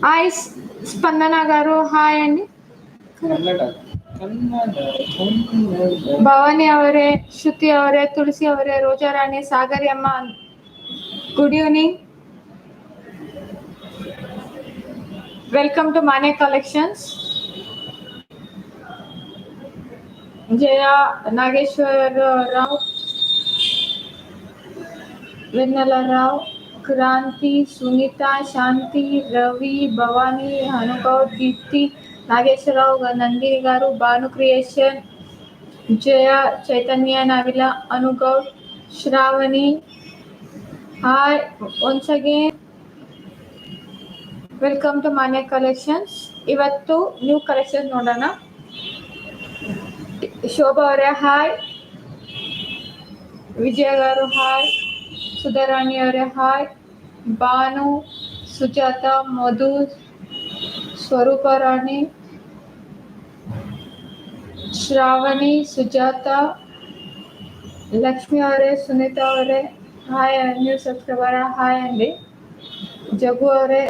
Hi స్పందన గారు, hi అండి. ಭವಾನಿ ಅವರೇ, ಶ್ರುತಿ ಅವರೇ, ತುಳಸಿ ಅವರೇ, ರೋಜಾರಾಣಿ, ಸಾಗರಿ ಅಮ್ಮ, good evening. Welcome to Mane collections. Jaya, Nageswara Rao, Vennela Rao, Kranti, Sunita, Shanti, Ravi, Bhavani, Anubhav, Deepti, Nageswararao, Nandini garu, Bhanu creation, Jaya, Chaitanya, Navila, Anugoud, Shravani, hi once again. Welcome to Manya collections. ಇವತ್ತು ನ್ಯೂ ಕಲೆಕ್ಷನ್ ನೋಡೋಣ. ಶೋಭಾ ಅವರೇ ಹಾಯ್, ವಿಜಯ గారు ಹಾಯ್, ಸುಧಾರಾಣಿ ಅವರೇ ಹಾಯ್, ಭಾನು, ಸುಜಾತ, ಮಧು, ಸ್ವರೂಪ ರಾಣಿ, ಶ್ರಾವಣಿ, ಸುಜಾತ, ಲಕ್ಷ್ಮಿ ಅವರೇ, ಸುನೀತಾ ಅವರೇ ಹಾಯ್, ನ್ಯೂ ಸಬ್ಸ್ಕ್ರೈಬರ್ ಹಾಯ್ ಅಂడి. ಜಗು ಅವರೇ,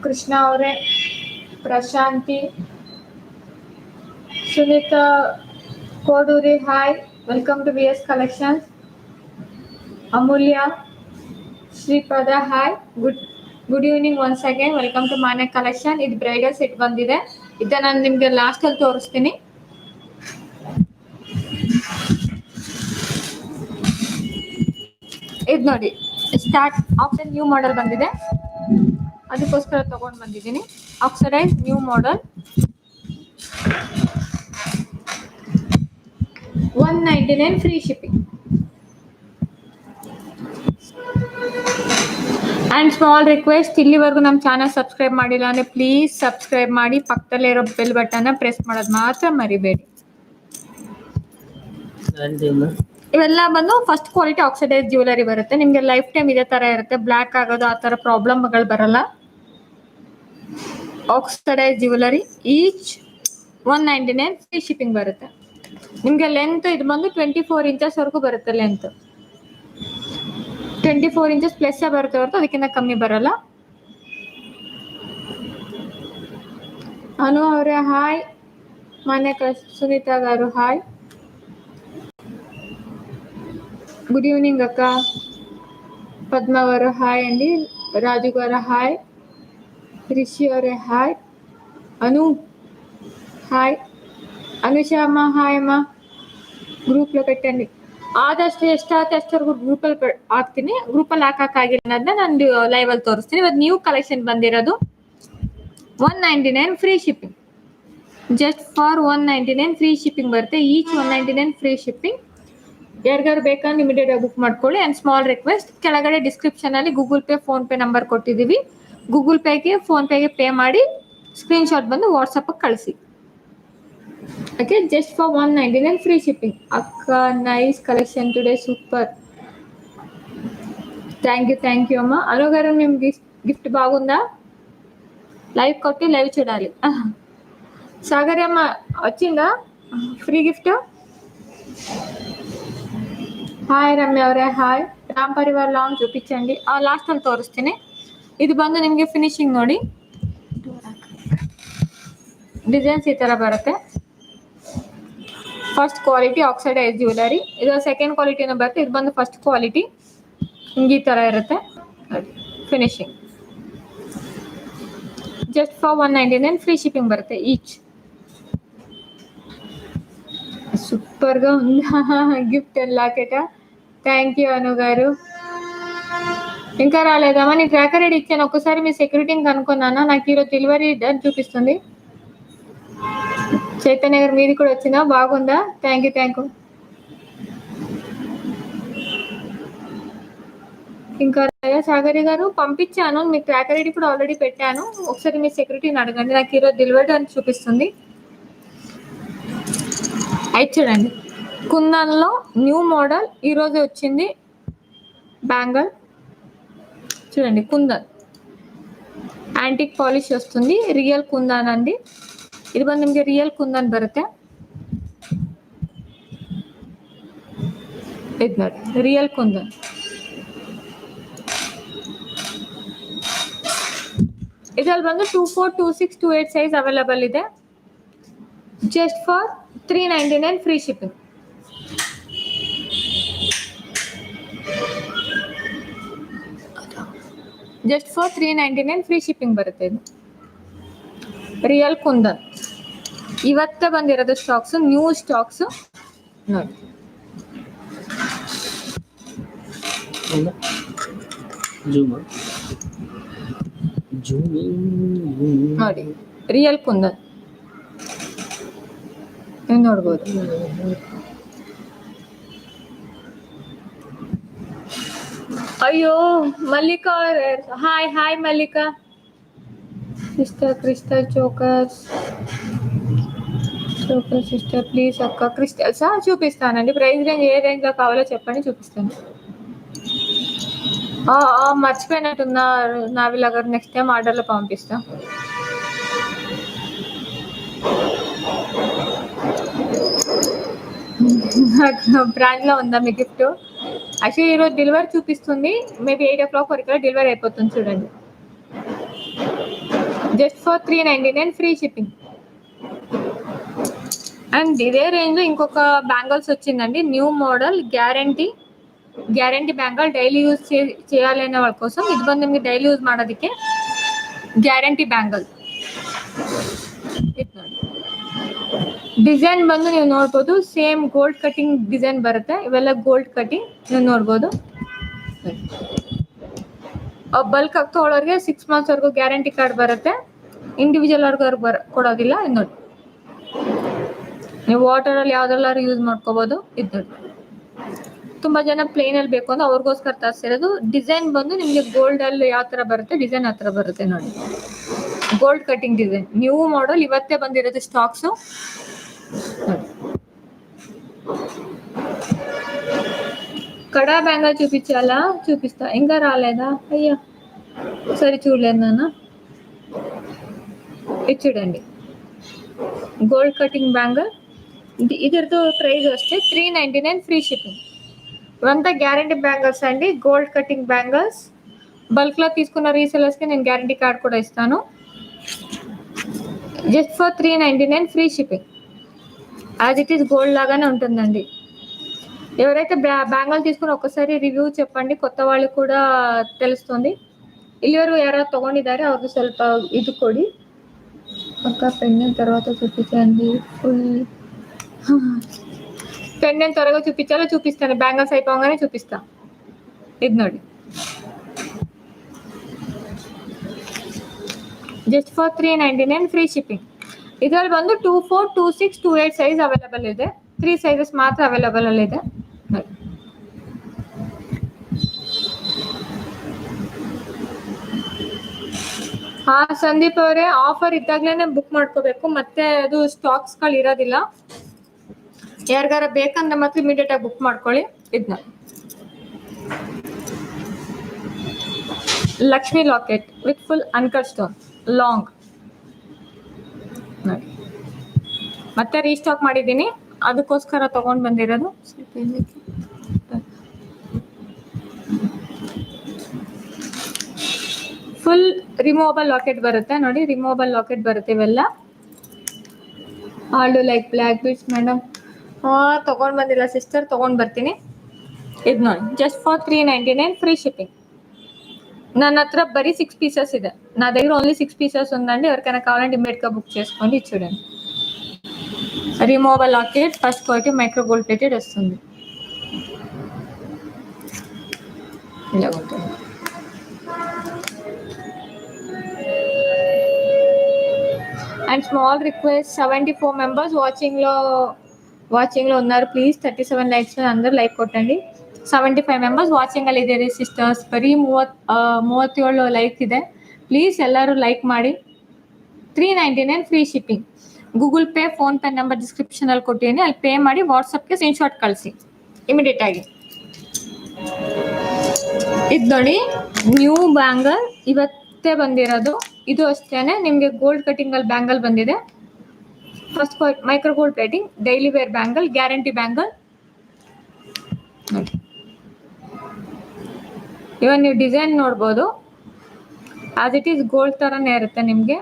ಕೃಷ್ಣ ಅವರೇ, Prashanti, Sunita Koduri hi, welcome to VS collections. Amulya, Sripada hi, good evening once again. Welcome to Manya collection. ಇದು ಬ್ರೈಡಲ್ ಸೆಟ್ ಬಂದಿದೆ. ಇದನ್ನ ನಾನು ನಿಮಗೆ ಲಾಸ್ಟ್ ಅಲ್ಲಿ ತೋರಿಸ್ತೀನಿ. ಇದು ನೋಡಿ, ಸ್ಟಾರ್ಟ್ ಆಪ್ಷನ್ ನ್ಯೂ ಮಾಡೆಲ್ ಬಂದಿದೆ, ಅದಕ್ಕೋಸ್ಕರ ತಗೊಂಡು ಬಂದಿದ್ದೀನಿ. Oxidise new model 199 free shipping. And small request, ಇಲ್ಲಿವರೆಗೂ ನಮ್ಮ ಚಾನಲ್ ಸಬ್ಸ್ಕ್ರೈಬ್ ಮಾಡಿಲ್ಲ ಅಂದರೆ ಪ್ಲೀಸ್ ಸಬ್ಸ್ಕ್ರೈಬ್ ಮಾಡಿ, ಪಕ್ಕದಲ್ಲೇ ಇರೋ ಬೆಲ್ ಬಟನ್ನ ಪ್ರೆಸ್ ಮಾಡೋದು ಮಾತ್ರ ಮರಿಬೇಡಿ. ಇವೆಲ್ಲ ಬಂದು ಫಸ್ಟ್ ಕ್ವಾಲಿಟಿ ಆಕ್ಸಿಡೈಸ್ ಜ್ಯುವೆಲರಿ ಬರುತ್ತೆ. ನಿಮಗೆ ಲೈಫ್ ಟೈಮ್ ಇದೇ ಥರ ಇರುತ್ತೆ, ಬ್ಲ್ಯಾಕ್ ಆಗೋದು ಆ ಥರ ಪ್ರಾಬ್ಲಮ್ಗಳು ಬರಲ್ಲ. Oxidise jewellery each 199 free shipping ಬರುತ್ತೆ. ನಿಮಗೆ ಲೆಂತ್ ಇದು ಬಂದು 24 ಇಂಚಸ್ವರೆಗೂ ಬರುತ್ತೆ. ಲೆಂತ್ 24 ಇಂಚಸ್ ಪ್ಲಸ್ಸೇ ಬರುತ್ತೆ ಹೊರತು ಅದಕ್ಕಿಂತ ಕಮ್ಮಿ ಬರಲ್ಲ. ಅನು ಅವರೇ ಹಾಯ್, ಮಾನ್ಯ ಸುನೀತಾ గారు ಹಾಯ್, ಗುಡ್ ಈವ್ನಿಂಗ್ ಅಕ್ಕ. ಪದ್ಮ ಅವರು ಹಾಯ್ ಅಂడి. రాజు గారు ಹಾಯ್, ರಿಷಿ ಅವರೇ ಹಾಯ್, ಅನು ಹಾಯ್, ಅನುಷಾ ಅಮ್ಮ ಹಾಯ್ ಅಮ್ಮ. ಗ್ರೂಪ್లో పెట్టండి, ಆದಷ್ಟು ಎಷ್ಟಾಗುತ್ತೆ ಅಷ್ಟವರೆಗೂ ಗ್ರೂಪಲ್ಲಿ ಹಾಕ್ತೀನಿ. ಗ್ರೂಪಲ್ಲಿ ಹಾಕೋಕ್ಕಾಗಿಲ್ಲ ಅನ್ನೋದನ್ನ ನಾನು ಲೈವಲ್ಲಿ ತೋರಿಸ್ತೀನಿ. ಇವತ್ತು ನ್ಯೂ ಕಲೆಕ್ಷನ್ ಬಂದಿರೋದು 199 free shipping. Just for 199 free shipping ಬರುತ್ತೆ. Each 199 free shipping. ಯಾರಿಗಾರು ಬೇಕಂದ್ರೆ ಇಮಿಡಿಯೇಟ್ ಆಗಿ ಬುಕ್ ಮಾಡ್ಕೊಳ್ಳಿ. ಆ್ಯಂಡ್ ಸ್ಮಾಲ್ ರಿಕ್ವೆಸ್ಟ್, ಕೆಳಗಡೆ ಡಿಸ್ಕ್ರಿಪ್ಷನಲ್ಲಿ ಗೂಗಲ್ ಪೇ, ಫೋನ್ಪೇ ನಂಬರ್ ಕೊಟ್ಟಿದ್ದೀವಿ. ಗೂಗಲ್ ಪೇಗೆ, ಫೋನ್ಪೇಗೆ ಪೇ ಮಾಡಿ ಸ್ಕ್ರೀನ್ಶಾಟ್ ಬಂದು ವಾಟ್ಸಪ್ಗೆ ಕಳಿಸಿ. Okay, just for 199 free shipping. ಅಕ್ಕ nice collection today, super, thank you అమ్మ. అనుగారు మేము గిఫ్ట్ బాగుందా? లైవ్ కొట్టి లైవ్ చూడాలి. సాగరి అమ్మ వచ్చిందా ఫ్రీ గిఫ్ట్? ಹಾಯ್ ರಮ್ಯ ಅವರೇ ಹಾಯ್. ರಾಮ್ ಪರಿವಾರ್ ಲಾಂಗ್ చూపించండి, ಲಾಸ್ಟ್ ಅಲ್ಲಿ ತೋರಿಸ್ತೀನಿ. ಇದು ಬಂದು ನಿಮಗೆ ಫಿನಿಶಿಂಗ್ ನೋಡಿ, ಡಿಸೈನ್ಸ್ ಈ ಥರ ಬರುತ್ತೆ. First quality oxidise jewellery. ಇದು ಸೆಕೆಂಡ್ ಕ್ವಾಲಿಟಿನೂ ಬರುತ್ತೆ. ಇದು ಬಂದು ಫಸ್ಟ್ ಕ್ವಾಲಿಟಿ, ಹಿಂಗೆ ಈ ಥರ ಇರುತ್ತೆ ನೋಡಿ finishing. Just for 199 free shipping బರುತ್ತೆ ఈచ్. సూపర్గా ఉందా గిఫ్ట్ అండ్ లాకెటా? Thank you Anu garu. ఇంకా రాలేదమ్మా, నీ ట్రాకర్ ఐడి ఇచ్చాను. ఒక్కసారి మీ సెక్యూరిటీని కనుక్కున్నానా? నాకు ఈరోజు డెలివరీ డన్ చూపిస్తుంది. చైతన్య గారు మీది కూడా వచ్చిందా? బాగుందా? Thank you. ఇంకా సాగరి గారు పంపించాను, మీ ట్రాకర్ ఐడి కూడా ఆల్రెడీ పెట్టాను. ఒకసారి మీ సెక్యూరిటీని అడగండి. నాకు ఈరోజు డెలివరీ అని చూపిస్తుంది. అయితే చూడండి, కుందన్లో న్యూ మోడల్ ఈరోజే వచ్చింది బ్యాంగిల్. చూడండి, కుందన్ యాంటిక్ పాలిష్ వస్తుంది, రియల్ కుందన్ అండి. ಇದು ಬಂದು ನಿಮಗೆ ರಿಯಲ್ ಕುಂದನ್ ಬರುತ್ತೆ. ಇದು ನೋಡಿ ರಿಯಲ್ ಕುಂದನ್. ಇದರಲ್ಲಿ ಬಂದು 24, 26, 28 ಸೈಜ್ ಅವೈಲೇಬಲ್ ಇದೆ. Just for 399 free shipping. Just for 399 free shipping ಬರುತ್ತೆ. ಇದು ರಿಯಲ್ ಕುಂದನ್ ಇವತ್ತೇ ಬಂದಿರೋದು ಸ್ಟಾಕ್ಸ್, ನ್ಯೂ ಸ್ಟಾಕ್ಸ್ ನೋಡಿ. ನೋಡಿ ರಿಯಲ್ ಕುಂದನ್ ನೀವು ನೋಡ್ಬೋದು. ಅಯ್ಯೋ Mallika, hi hi Mallika. Crystal chokers sister please అక్క. క్రిస్టల్సా చూపిస్తానండి. ప్రైస్ రేంజ్ ఏ రేంజ్లో కావాలో చెప్పండి, చూపిస్తాను. మర్చిపోయినట్టున్నారు నావిలా గారు, నెక్స్ట్ టైం ఆర్డర్లో పంపిస్తా. బ్రాండ్లో ఉందా మీ గిఫ్ట్? యాక్చువల్లీ ఈరోజు డెలివరీ చూపిస్తుంది, మేబీ 8 o'clock వరకు డెలివరీ అయిపోతుంది చూడండి. Just for 399 free shipping. And ఇదే రేంజ్లో ఇంకొక బ్యాంగిల్స్ వచ్చిందండి, new model, guarantee bangle. Daily use చేయాలి ಅನ್ನೋ వాళ్ళ కోసం ಇದು ಬಂದು ನಿಮಗೆ ಡೈಲಿ ಯೂಸ್ ಮಾಡೋದಕ್ಕೆ ಗ್ಯಾರಂಟಿ ಬ್ಯಾಂಗಲ್. ಡಿಸೈನ್ ಬಂದು ನೀವು ನೋಡ್ಬೋದು, ಸೇಮ್ ಗೋಲ್ಡ್ ಕಟಿಂಗ್ ಡಿಸೈನ್ ಬರುತ್ತೆ. ಇವೆಲ್ಲ ಗೋಲ್ಡ್ ಕಟಿಂಗ್ ನೀವು ನೋಡ್ಬೋದು. ಬಲ್ಕ್ ಆಗಿ ತಗೊಳ್ಳೋರಿಗೆ 6 months ವರೆಗೂ ಗ್ಯಾರಂಟಿ ಕಾರ್ಡ್ ಬರುತ್ತೆ. ಇಂಡಿವಿಜುವಲ್ ಅವ್ರಿಗೆ ಕೊಡೋದಿಲ್ಲ. ಇದು ನೋಡಿ, ನೀವು ವಾಟರಲ್ಲಿ ಯಾವ್ದ್ರಲ್ಲಾರು ಯೂಸ್ ಮಾಡ್ಕೋಬೋದು. ಇದು ನೋಡಿ, ತುಂಬಾ ಜನ ಪ್ಲೇನ್ ಅಲ್ಲಿ ಬೇಕು ಅಂದ್ರೆ ಅವ್ರಿಗೋಸ್ಕರ ತರಿಸಿರೋದು. ಡಿಸೈನ್ ಬಂದು ನಿಮಗೆ ಗೋಲ್ಡ್ ಅಲ್ಲಿ ಯಾವ ತರ ಬರುತ್ತೆ ಡಿಸೈನ್ ಆ ತರ ಬರುತ್ತೆ ನೋಡಿ. Gold cutting design, new model, ಇವತ್ತೇ ಬಂದಿರೋದು స్టాక్స్. కడా బ్యాంగల్ చూపించాలా? చూపిస్తా. ఇంకా రాలేదా? అయ్యా సరే చూడలేదు నాన్న. ఇది చూడండి, గోల్డ్ కటింగ్ బ్యాంగల్. ఇద్దరితో ప్రైస్ వస్తే 399 ఫ్రీ షిప్పింగ్. ఇవంతా గ్యారంటీ బ్యాంగిల్స్ అండి, గోల్డ్ కటింగ్ బ్యాంగిల్స్. బల్క్లో తీసుకున్న రీసెలర్స్కి నేను గ్యారంటీ కార్డ్ కూడా ఇస్తాను. Just for 399 free shipping. As it is gold లాగానే ఉంటుందండి. ఎవరైతే బ్యాంగిల్ తీసుకుని ఒక్కసారి రివ్యూ చెప్పండి, కొత్త వాళ్ళు ಕೂಡ తెలుస్తుంది. ಇಲ್ಲಿವರು ಯಾರು ತಗೊಂಡಿದ್ದಾರೆ ಅವ್ರಿಗೆ ಸ್ವಲ್ಪ ಇದು ಕೊಡಿ. ಪಕ್ಕ ಪೆಂಡೆಂಟ್ తర్వాత చూపించండి. ఫుల్ పెండెంట్ త్వరగా చూపించాలో చూపిస్తాను, బ్యాంగిల్స్ అయిపోగానే చూపిస్తా. ఇది ನೋಡಿ, ಜಸ್ಟ್ ಫಾರ್ 399 ಫ್ರೀ ಶಿಪ್ಪಿಂಗ್. ಇದರಲ್ಲಿ ಬಂದು 24, 26, 28 ಸೈಜ್ ಅವೈಲೇಬಲ್ ಇದೆ. 3 ಸೈಜಸ್ ಮಾತ್ರ ಅವೈಲೇಬಲ್ ಇದೆ. ಸಂದೀಪ್ ಅವರೇ, ಆಫರ್ ಇದ್ದಾಗ್ಲೇನೆ ಬುಕ್ ಮಾಡ್ಕೋಬೇಕು, ಮತ್ತೆ ಅದು ಸ್ಟಾಕ್ಸ್ಗಳು ಇರೋದಿಲ್ಲ. ಯಾರಿಗಾರ ಬೇಕಂದ್ರೆ ಮಾತ್ರ ಇಮಿಡಿಯೇಟ್ ಆಗಿ ಬುಕ್ ಮಾಡ್ಕೊಳ್ಳಿ. ಇದನ್ನ Lakshmi locket with full uncut stone, long. ಮತ್ತೆ ರೀಸ್ಟಾಕ್ ಮಾಡಿದ್ದೀನಿ, ಅದಕ್ಕೋಸ್ಕರ ತಗೊಂಡು ಬಂದಿರೋದು. ಫುಲ್ ರಿಮೂವಬಲ್ ಲಾಕೆಟ್ ಬರುತ್ತೆ ನೋಡಿ, ರಿಮೂವಬಲ್ ಲಾಕೆಟ್ ಬರುತ್ತೆ ಇವೆಲ್ಲ. ಆಲ್ಡು ಲೈಕ್ ಬ್ಲ್ಯಾಕ್ ಬೀಡ್ಸ್ ಮೇಡಮ್. ತಗೊಂಡು ಬಂದಿಲ್ಲ ಸಿಸ್ಟರ್, ತಗೊಂಡು ಬರ್ತೀನಿ. ಇದು ನೋಡಿ, ಜಸ್ಟ್ ಫಾರ್ 399 ఫ్రీ షిప్పింగ్. ನನ್ನ హత్ర బరీ 6 పీసెస్ ಇದೆ. నా దగ్గర ఓన్లీ 6 పీసెస్ ఉందండి. ఎవరికైనా కావాలంటే ఇమ్మీడియట్గా బుక్ చేసుకోండి. ఇది చూడండి, removable locket, first quality, micro gold plated వస్తుంది. ఇలా ఉంటుంది. అండ్ స్మాల్ రిక్వెస్ట్, 74 మెంబర్స్ వాచింగ్లో ఉన్నారు. ప్లీజ్ 37 ಲೈಕ್ಸ್ అందరూ ಲೈಕ್ ಕೊಟ್ಟಂడి. 75 ಮೆಂಬರ್ಸ್ ವಾಚಿಂಗ್ ಅಲ್ಲಿ ಇದ್ದೀರಿ ಸಿಸ್ಟರ್ಸ್. ಬರೀ 37 ಲೈಕ್ ಇದೆ. ಪ್ಲೀಸ್ ಎಲ್ಲರೂ ಲೈಕ್ ಮಾಡಿ. 399 free shipping. Google pay, phone pay number description ಅಲ್ಲಿ ಕೊಟ್ಟಿದ್ದೀನಿ, ಅಲ್ಲಿ ಪೇ ಮಾಡಿ ವಾಟ್ಸಪ್ಗೆ ಸ್ಕ್ರೀನ್ಶಾಟ್ ಕಳಿಸಿ ಇಮಿಡಿಯೇಟ್ ಆಗಿ. ಇದು ನೋಡಿ, ನ್ಯೂ ಬ್ಯಾಂಗಲ್, ಇವತ್ತೇ ಬಂದಿರೋದು. ಇದು ಅಷ್ಟೇನೆ, ನಿಮಗೆ ಗೋಲ್ಡ್ ಕಟಿಂಗ್ ಅಲ್ಲಿ ಬ್ಯಾಂಗಲ್ ಬಂದಿದೆ. First micro gold plating, daily wear bangle, guarantee bangle ನೋಡಿ. ಇವನ್ ನೀವು ಡಿಸೈನ್ ನೋಡ್ಬೋದು. ಆಸ್ ಇಟ್ ಈಸ್ ಗೋಲ್ಡ್ ಥರನೇ ಇರುತ್ತೆ ನಿಮಗೆ.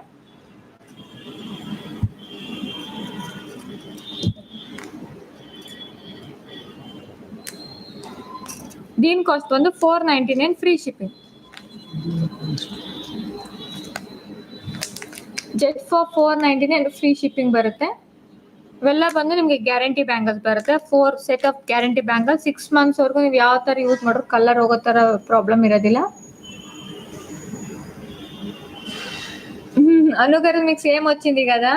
దీని ಕಾಸ್ಟ್ ಬಂದು 499 free shipping. Just for 499 free shipping ಬರುತ್ತೆ. ಇವೆಲ್ಲ ಬಂದು ನಿಮಗೆ ಗ್ಯಾರಂಟಿ ಬ್ಯಾಂಗಲ್ಸ್ ಬರುತ್ತೆ. 4 set of guarantee bangle 6 months ವರೆಗೂ ನೀವು ಯಾವ ಥರ ಯೂಸ್ ಮಾಡಿದ್ರು ಕಲರ್ ಹೋಗೋ ಥರ ಪ್ರಾಬ್ಲಮ್ ಇರೋದಿಲ್ಲ. అనుగారు మీకు సేమ్ వచ్చింది కదా,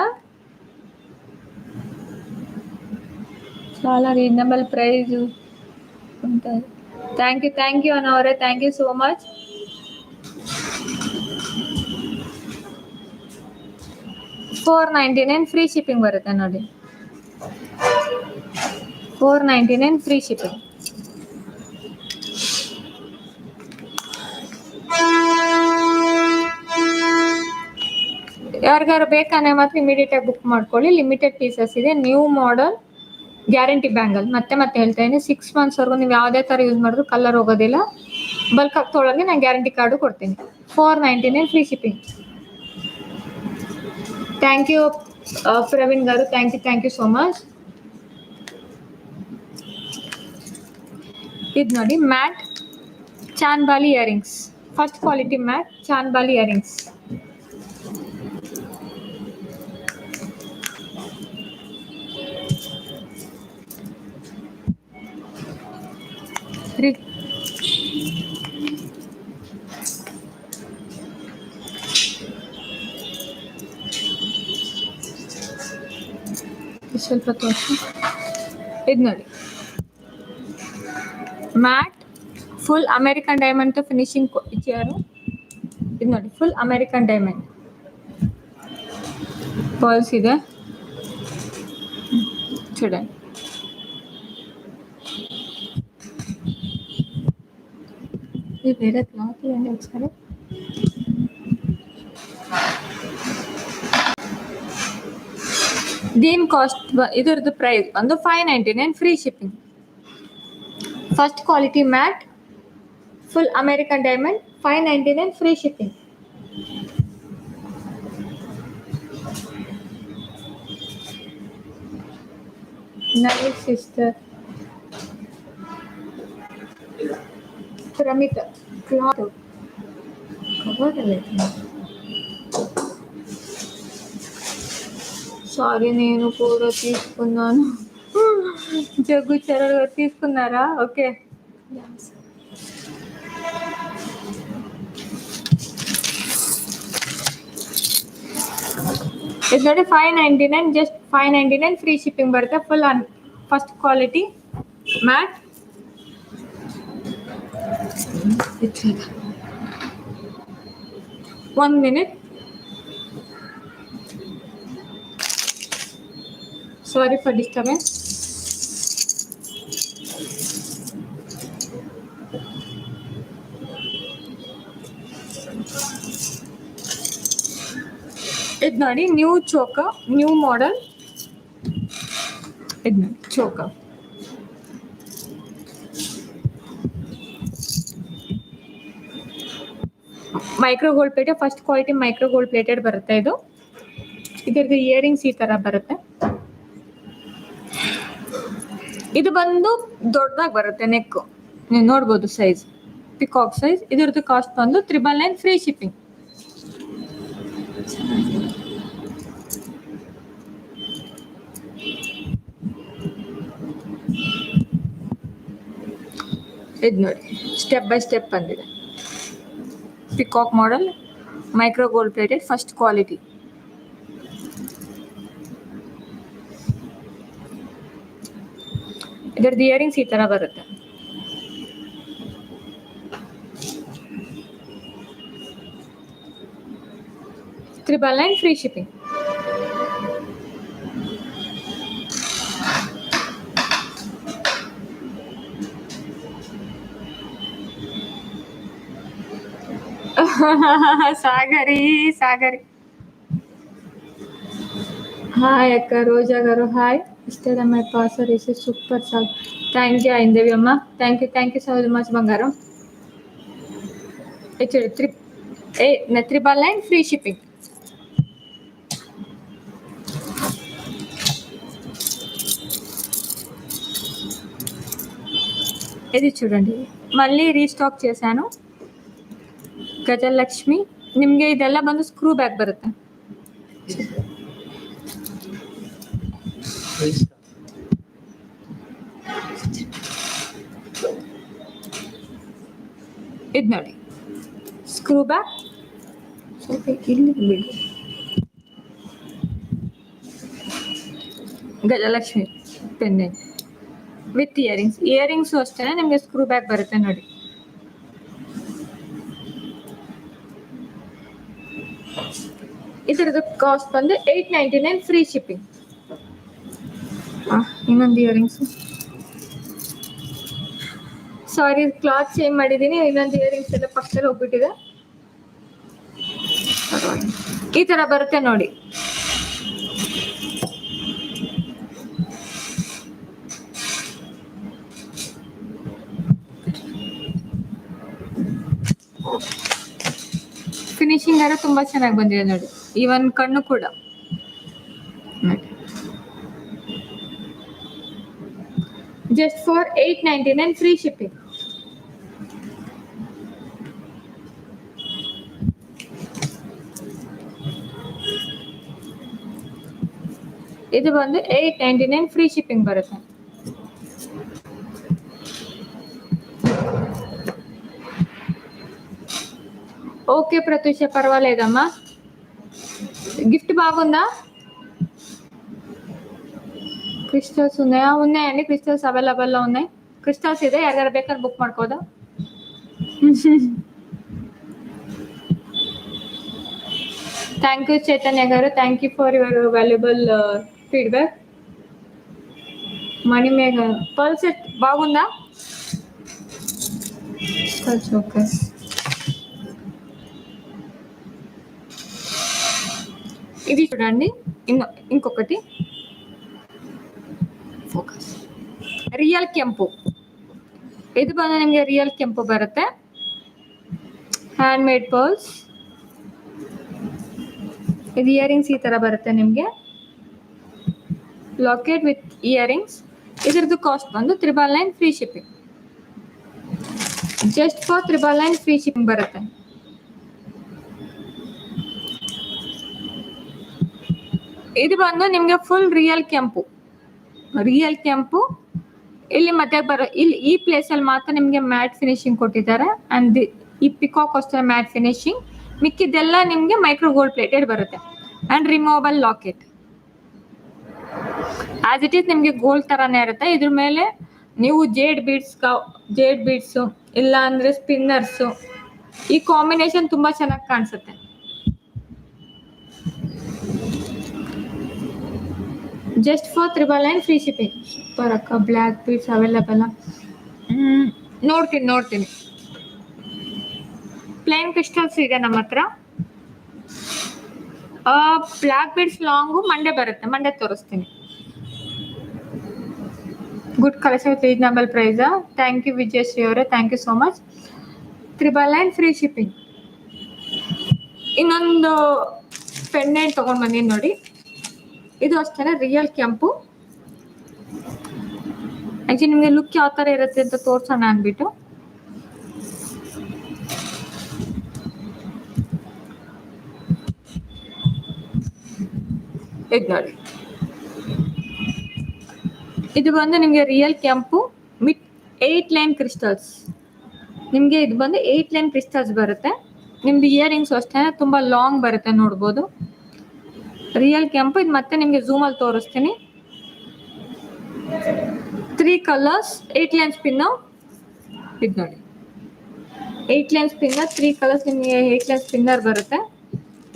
చాలా రీజనబుల్ ప్రైస్ ఉంటుంది. థ్యాంక్ యూ అనవరే, thank you so much. $499 free shipping ಬರುತ್ತೆ ನೋಡಿ. $499 ಫ್ರೀ ಶಿಪ್ಪಿಂಗ್. ಯಾರಿಗಾರು ಬೇಕಂದ್ರೆ ಮಾತ್ರ ಇಮಿಡಿಯೇಟ್ ಆಗಿ ಬುಕ್ ಮಾಡ್ಕೊಳ್ಳಿ. ಲಿಮಿಟೆಡ್ ಪೀಸಸ್ ಇದೆ. New model guarantee bangle. ಮತ್ತೆ ಹೇಳ್ತಾ ಇದ್ದೀನಿ, 6 ಮಂತ್ಸ್ ವರೆಗೂ ನೀವು ಯಾವುದೇ ಥರ ಯೂಸ್ ಮಾಡಿದ್ರು ಕಲರ್ ಹೋಗೋದಿಲ್ಲ. ಬಲ್ಕ್ ಆಗಿ ತೊಗೊಳಗೆ ನಾನು ಗ್ಯಾರಂಟಿ ಕಾರ್ಡು ಕೊಡ್ತೀನಿ. 499 free shipping. Thank you Praveen garu, thank you so much. ಇದು ನೋಡಿ, matte chanbali earrings, first quality matte chanbali earrings. ಸ್ವಲ್ಪ ತೋರಿಸಿ. ಇದು ನೋಡಿ, matte full American diamond finishing ಚೇರು. ಇದು ನೋಡಿ, ಫುಲ್ ಅಮೆರಿಕನ್ ಡೈಮಂಡ್ ಪರ್ಲ್ಸ್ ಇದೆ చూడండి. ఇది వేరే క్లాత్ ఇవ్వండి ఒకసారి. దీని కాస్ట్, ಇದರದ್ದು ಪ್ರೈಸ್ ಬಂದು $599 free shipping. First quality matte full American diamond, $599 free shipping. Nice sister Pramita cloth cover ಅಲ್ಲ. సారీ, నేను కూడా తీసుకున్నాను. జగ్గు చెరలు తీసుకున్నారా? ఓకే. ಇದು ನೋಡಿ, $599, ಜಸ್ಟ್ $599 ಫ್ರೀ ಶಿಪ್ಪಿಂಗ್ ಬರುತ್ತೆ. Full first quality matte. One minute, sorry for disturbance. ಇದು ನೋಡಿ, ನ್ಯೂ ಚೋಕ, ನ್ಯೂ ಮಾಡೆಲ್. ಇದು ನೋಡಿ choker, micro gold plated, first quality micro gold plated ಬರುತ್ತೆ. ಇದರದ್ದು ಇಯರಿಂಗ್ಸ್ ಈ ತರ ಬರುತ್ತೆ. ಇದು ಬಂದು ದೊಡ್ಡದಾಗಿ ಬರುತ್ತೆ ನೆಕ್, ನೀವು ನೋಡ್ಬೋದು ಸೈಜ್, ಪಿಕಾಕ್ ಸೈಜ್. ಇದರದ್ದು ಕಾಸ್ಟ್ ಬಂದು $999 ಫ್ರೀ ಶಿಪ್ಪಿಂಗ್. ಇದು ನೋಡಿ, ಸ್ಟೆಪ್ ಬೈ ಸ್ಟೆಪ್ ಬಂದಿದೆ. Peacock model, micro gold plated, first quality. ಇದರದ್ದು ಇಯರಿಂಗ್ಸ್ ಈ ತರ ಬರುತ್ತೆ. $999 ಫ್ರೀ ಶಿಪ್ಪಿಂಗ್. సాగరి హాయ్ అక్క, రోజా గారు హాయ్. ఇష్టం మై పాసర్ is super sir. Thank you Aindevi అమ్మ, థ్యాంక్ యూ సో మచ్ బంగారం. 399 ఫ్రీ షిప్పింగ్. ఇది చూడండి, ಮಲ್ಲಿ ರೀಸ್ಟಾಕ್ చేశాను. ಗಜಲಕ್ಷ್ಮಿ. ನಿಮಗೆ ಇದೆಲ್ಲ ಬಂದು ಸ್ಕ್ರೂ ಬ್ಯಾಗ್ ಬರುತ್ತೆ. ಇದು ನೋಡಿ ಸ್ಕ್ರೂ ಬ್ಯಾಗ್. ಸ್ವಲ್ಪ ಇಲ್ಲಿ ಬಿಡಿ. ಗಜಲಕ್ಷ್ಮಿ ಪೆಂಡೆಂಟ್ ವಿತ್ ಇಯರಿಂಗ್ಸು ಅಷ್ಟೇ ನಿಮಗೆ ಸ್ಕ್ರೂ ಬ್ಯಾಗ್ ಬರುತ್ತೆ ನೋಡಿ. ಇದರದ್ದು ಕಾಸ್ಟ್ ಬಂದು 899 ಫ್ರೀ ಶಿಪ್ಪಿಂಗ್. ಇನ್ನೊಂದು ಇಯರಿಂಗ್ಸು, ಸಾರಿ ಕ್ಲಾತ್ ಚೇಂಜ್ ಮಾಡಿದ್ದೀನಿ. ಇನ್ನೊಂದು ಇಯರಿಂಗ್ಸ್ ಎಲ್ಲ ಪಕ್ಕದಲ್ಲಿ ಹೋಗ್ಬಿಟ್ಟಿದೆ. ಈ ತರ ಬರುತ್ತೆ ನೋಡಿ. ಫಿನಿಶಿಂಗ್ ಎಲ್ಲ ತುಂಬಾ ಚೆನ್ನಾಗಿ ಬಂದಿದೆ ನೋಡಿ. ಈವನ್ ಕಣ್ಣು ಕೂಡ ಜಸ್ಟ್ ಫಾರ್ 899 ಫ್ರೀ ಶಿಪ್ಪಿಂಗ್. ಇದು ಬಂದು 899 ಫ್ರೀ ಶಿಪ್ಪಿಂಗ್ ಬರುತ್ತೆ. ఓకే ప్రత్యూష, పర్వాలేదమ్మా. గిఫ్ట్ బాగుందా? క్రిస్టల్స్ ఉన్నాయా? ఉన్నాయండి, క్రిస్టల్స్ అవైలబుల్లో ఉన్నాయి. క్రిస్టల్స్ ಇದೆ, ಯಾರ್ಯಾರು ಬೇಕಾದ್ರೆ ಬುಕ್ ಮಾಡ್ಕೋದಾ? Thank you Chaitanya garu, thank you for your valuable feedback. Manimegha pearl set బాగుందా? ఓకే. ఇది చూడండి, ఇంకొకటి ಫೋಕಸ್ ರಿಯಲ್ ಕೆಂಪು. ಇದು ಬಂದು ನಿಮಗೆ ರಿಯಲ್ ಕೆಂಪು ಬರುತ್ತೆ. Hand made pearls. ಇದು ಇಯರಿಂಗ್ಸ್ ಈ ತರ ಬರುತ್ತೆ ನಿಮಗೆ. Locket with earrings. ಇದರದ್ದು ಕಾಸ್ಟ್ ಬಂದು 999 free shipping. Just for 999 free shipping ಬರುತ್ತೆ. ಇದು ಬಂದು ನಿಮಗೆ ಫುಲ್ ರಿಯಲ್ ಕೆಂಪು. ಇಲ್ಲಿ ಮತ್ತೆ ಇಲ್ಲಿ ಈ ಪ್ಲೇಸ್ ಅಲ್ಲಿ ಮಾತ್ರ ನಿಮಗೆ ಮ್ಯಾಟ್ ಫಿನಿಶಿಂಗ್ ಕೊಟ್ಟಿದ್ದಾರೆ. ಅಂಡ್ ಈ ಪಿಕಾಕ್ ಅಷ್ಟೇ ಮ್ಯಾಟ್ ಫಿನಿಶಿಂಗ್. ಮಿಕ್ಕಿದೆಲ್ಲ ನಿಮಗೆ ಮೈಕ್ರೋ ಗೋಲ್ಡ್ ಪ್ಲೇಟೆಡ್ ಬರುತ್ತೆ. And removable locket. As it is ನಿಮಗೆ ಗೋಲ್ಡ್ ತರಾನೇ ಇರುತ್ತೆ. ಇದ್ರ ಮೇಲೆ ನೀವು ಜೇಡ್ ಬೀಡ್ಸ್ ಇಲ್ಲ ಅಂದ್ರೆ ಸ್ಪಿನ್ನರ್ಸ್, ಈ ಕಾಂಬಿನೇಷನ್ ತುಂಬಾ ಚೆನ್ನಾಗಿ ಕಾಣಿಸುತ್ತೆ. Just for 999 free shipping. Super ಅಕ್ಕ. Black beads available. ನೋಡ್ತೀನಿ. ಪ್ಲೇನ್ ಕ್ರಿಸ್ಟಲ್ಸ್ ಇದೆ ನಮ್ಮ ಹತ್ರ. ಬ್ಲ್ಯಾಕ್ ಬೀಡ್ಸ್ ಲಾಂಗು ಮಂಡೇ ಬರುತ್ತೆ, ಮಂಡೇ ತೋರಿಸ್ತೀನಿ. Good collection with reasonable price. Thank you Vijayashri ಅವರೇ, thank you so much. 999 free shipping. ಇನ್ನೊಂದು ಪೆಂಡೆಂಟ್ ತಗೊಂಡ್ ಬಂದೀನಿ ನೋಡಿ. ಇದು ಅಷ್ಟೇ ರಿಯಲ್ ಕೆಂಪು. ಆಕ್ಚುಲಿ ನಿಮಗೆ ಲುಕ್ ಯಾವ ತರ ಇರುತ್ತೆ ಅಂತ ತೋರ್ಸೋಣ ಅಂದ್ಬಿಟ್ಟು. ಇದು ನೋಡಿ, ಇದು ಬಂದು ನಿಮಗೆ ರಿಯಲ್ ಕೆಂಪು ವಿತ್ 8 ಲೈನ್ ಕ್ರಿಸ್ಟಲ್ಸ್. ನಿಮಗೆ ಇದು ಬಂದು 8 ಲೈನ್ ಕ್ರಿಸ್ಟಲ್ಸ್ ಬರುತ್ತೆ. ನಿಮ್ದು ಇಯರಿಂಗ್ಸ್ ಅಷ್ಟೇ ತುಂಬಾ ಲಾಂಗ್ ಬರುತ್ತೆ, ನೋಡ್ಬೋದು. ರಿಯಲ್ ಕೆಂಪು. ಇದು ಮತ್ತೆ ನಿಮಗೆ ಝೂಮ್ ಅಲ್ಲಿ ತೋರಿಸ್ತೀನಿ. 3 ಕಲರ್ಸ್, 8 ಲೈನ್ ಸ್ಪಿನ್ನರ್. ಇದು ನೋಡಿ, 8 ಲೈನ್ ಸ್ಪಿನ್ನರ್, 3 ಕಲರ್ಸ್ ನಿಮಗೆ 8 ಲೈನ್ ಸ್ಪಿನ್ನರ್ ಬರುತ್ತೆ.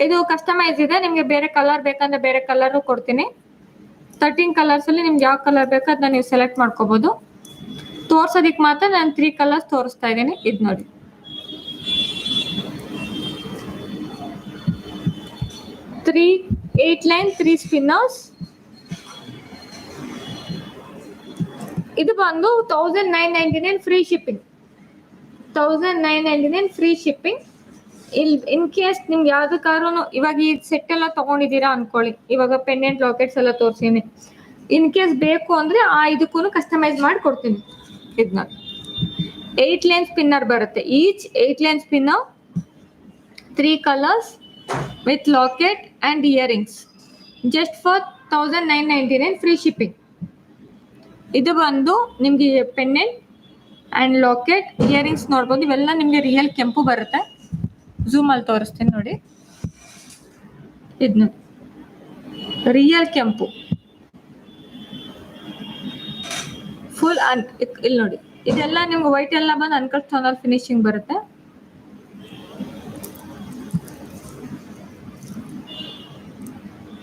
ಇದು ಕಸ್ಟಮೈಸ್ ಇದೆ. ನಿಮಗೆ ಬೇರೆ ಕಲರ್ ಬೇಕಂದ್ರೆ ಬೇರೆ ಕಲರ್ ಕೊಡ್ತೀನಿ. 13 ಕಲರ್ಸ್ ಅಲ್ಲಿ ನಿಮ್ಗೆ ಯಾವ ಕಲರ್ ಬೇಕೋ ಅದನ್ನ ನೀವು ಸೆಲೆಕ್ಟ್ ಮಾಡ್ಕೋಬಹುದು. ತೋರ್ಸೋದಿಕ್ ಮಾತ್ರ ನಾನು 3 ಕಲರ್ಸ್ ತೋರಿಸ್ತಾ ಇದ್ದೀನಿ. ಇದು ನೋಡಿ, ತ್ರೀ 8 ಲೈನ್ 3 ಸ್ಪಿನ್ನರ್ಸ್. ಇದು ಬಂದು 1999 free shipping. 1999 free shipping. In case ನಿಮ್ಗೆ ಯಾವ್ದಕ್ಕಾದ್ರೂ ಇವಾಗ ಈ ಸೆಟ್ ಎಲ್ಲ ತಗೊಂಡಿದ್ದೀರಾ ಅನ್ಕೊಳ್ಳಿ, ಇವಾಗ ಪೆಂಡೆಂಟ್ ಲಾಕೆಟ್ಸ್ ಎಲ್ಲ ತೋರಿಸಿನಿ. ಇನ್ ಕೇಸ್ ಬೇಕು ಅಂದ್ರೆ ಇದಕ್ಕೂ ಕಸ್ಟಮೈಸ್ ಮಾಡಿ ಕೊಡ್ತೀನಿ. ಇದನ್ನ 8 ಲೈನ್ ಸ್ಪಿನ್ನರ್ ಬರುತ್ತೆ. Each 8 line spinner, 3 colours with locket and earrings, just for 1999 free shipping. ಇದು ಬಂದು ನಿಮ್ಗೆ ಪೆಂಡೆಂಟ್ ಅಂಡ್ ಲಾಕೆಟ್ ಇಯರಿಂಗ್ಸ್ ನೋಡ್ಬೋದು. ಇವೆಲ್ಲ ನಿಮ್ಗೆ ರಿಯಲ್ ಕೆಂಪು ಬರುತ್ತೆ. ಝೂಮ್ ಅಲ್ಲಿ ತೋರಿಸ್ತೀನಿ ನೋಡಿ. ಇದನ್ನ ರಿಯಲ್ ಕೆಂಪು ಫುಲ್ ಇಲ್ಲಿ ನೋಡಿ. ಇದೆಲ್ಲ ನಿಮ್ಗೆ ವೈಟ್ ಎಲ್ಲ ಬಂದು ಅನ್ಕಟ್ ಟೋನಲ್ ಫಿನಿಶಿಂಗ್ ಬರುತ್ತೆ.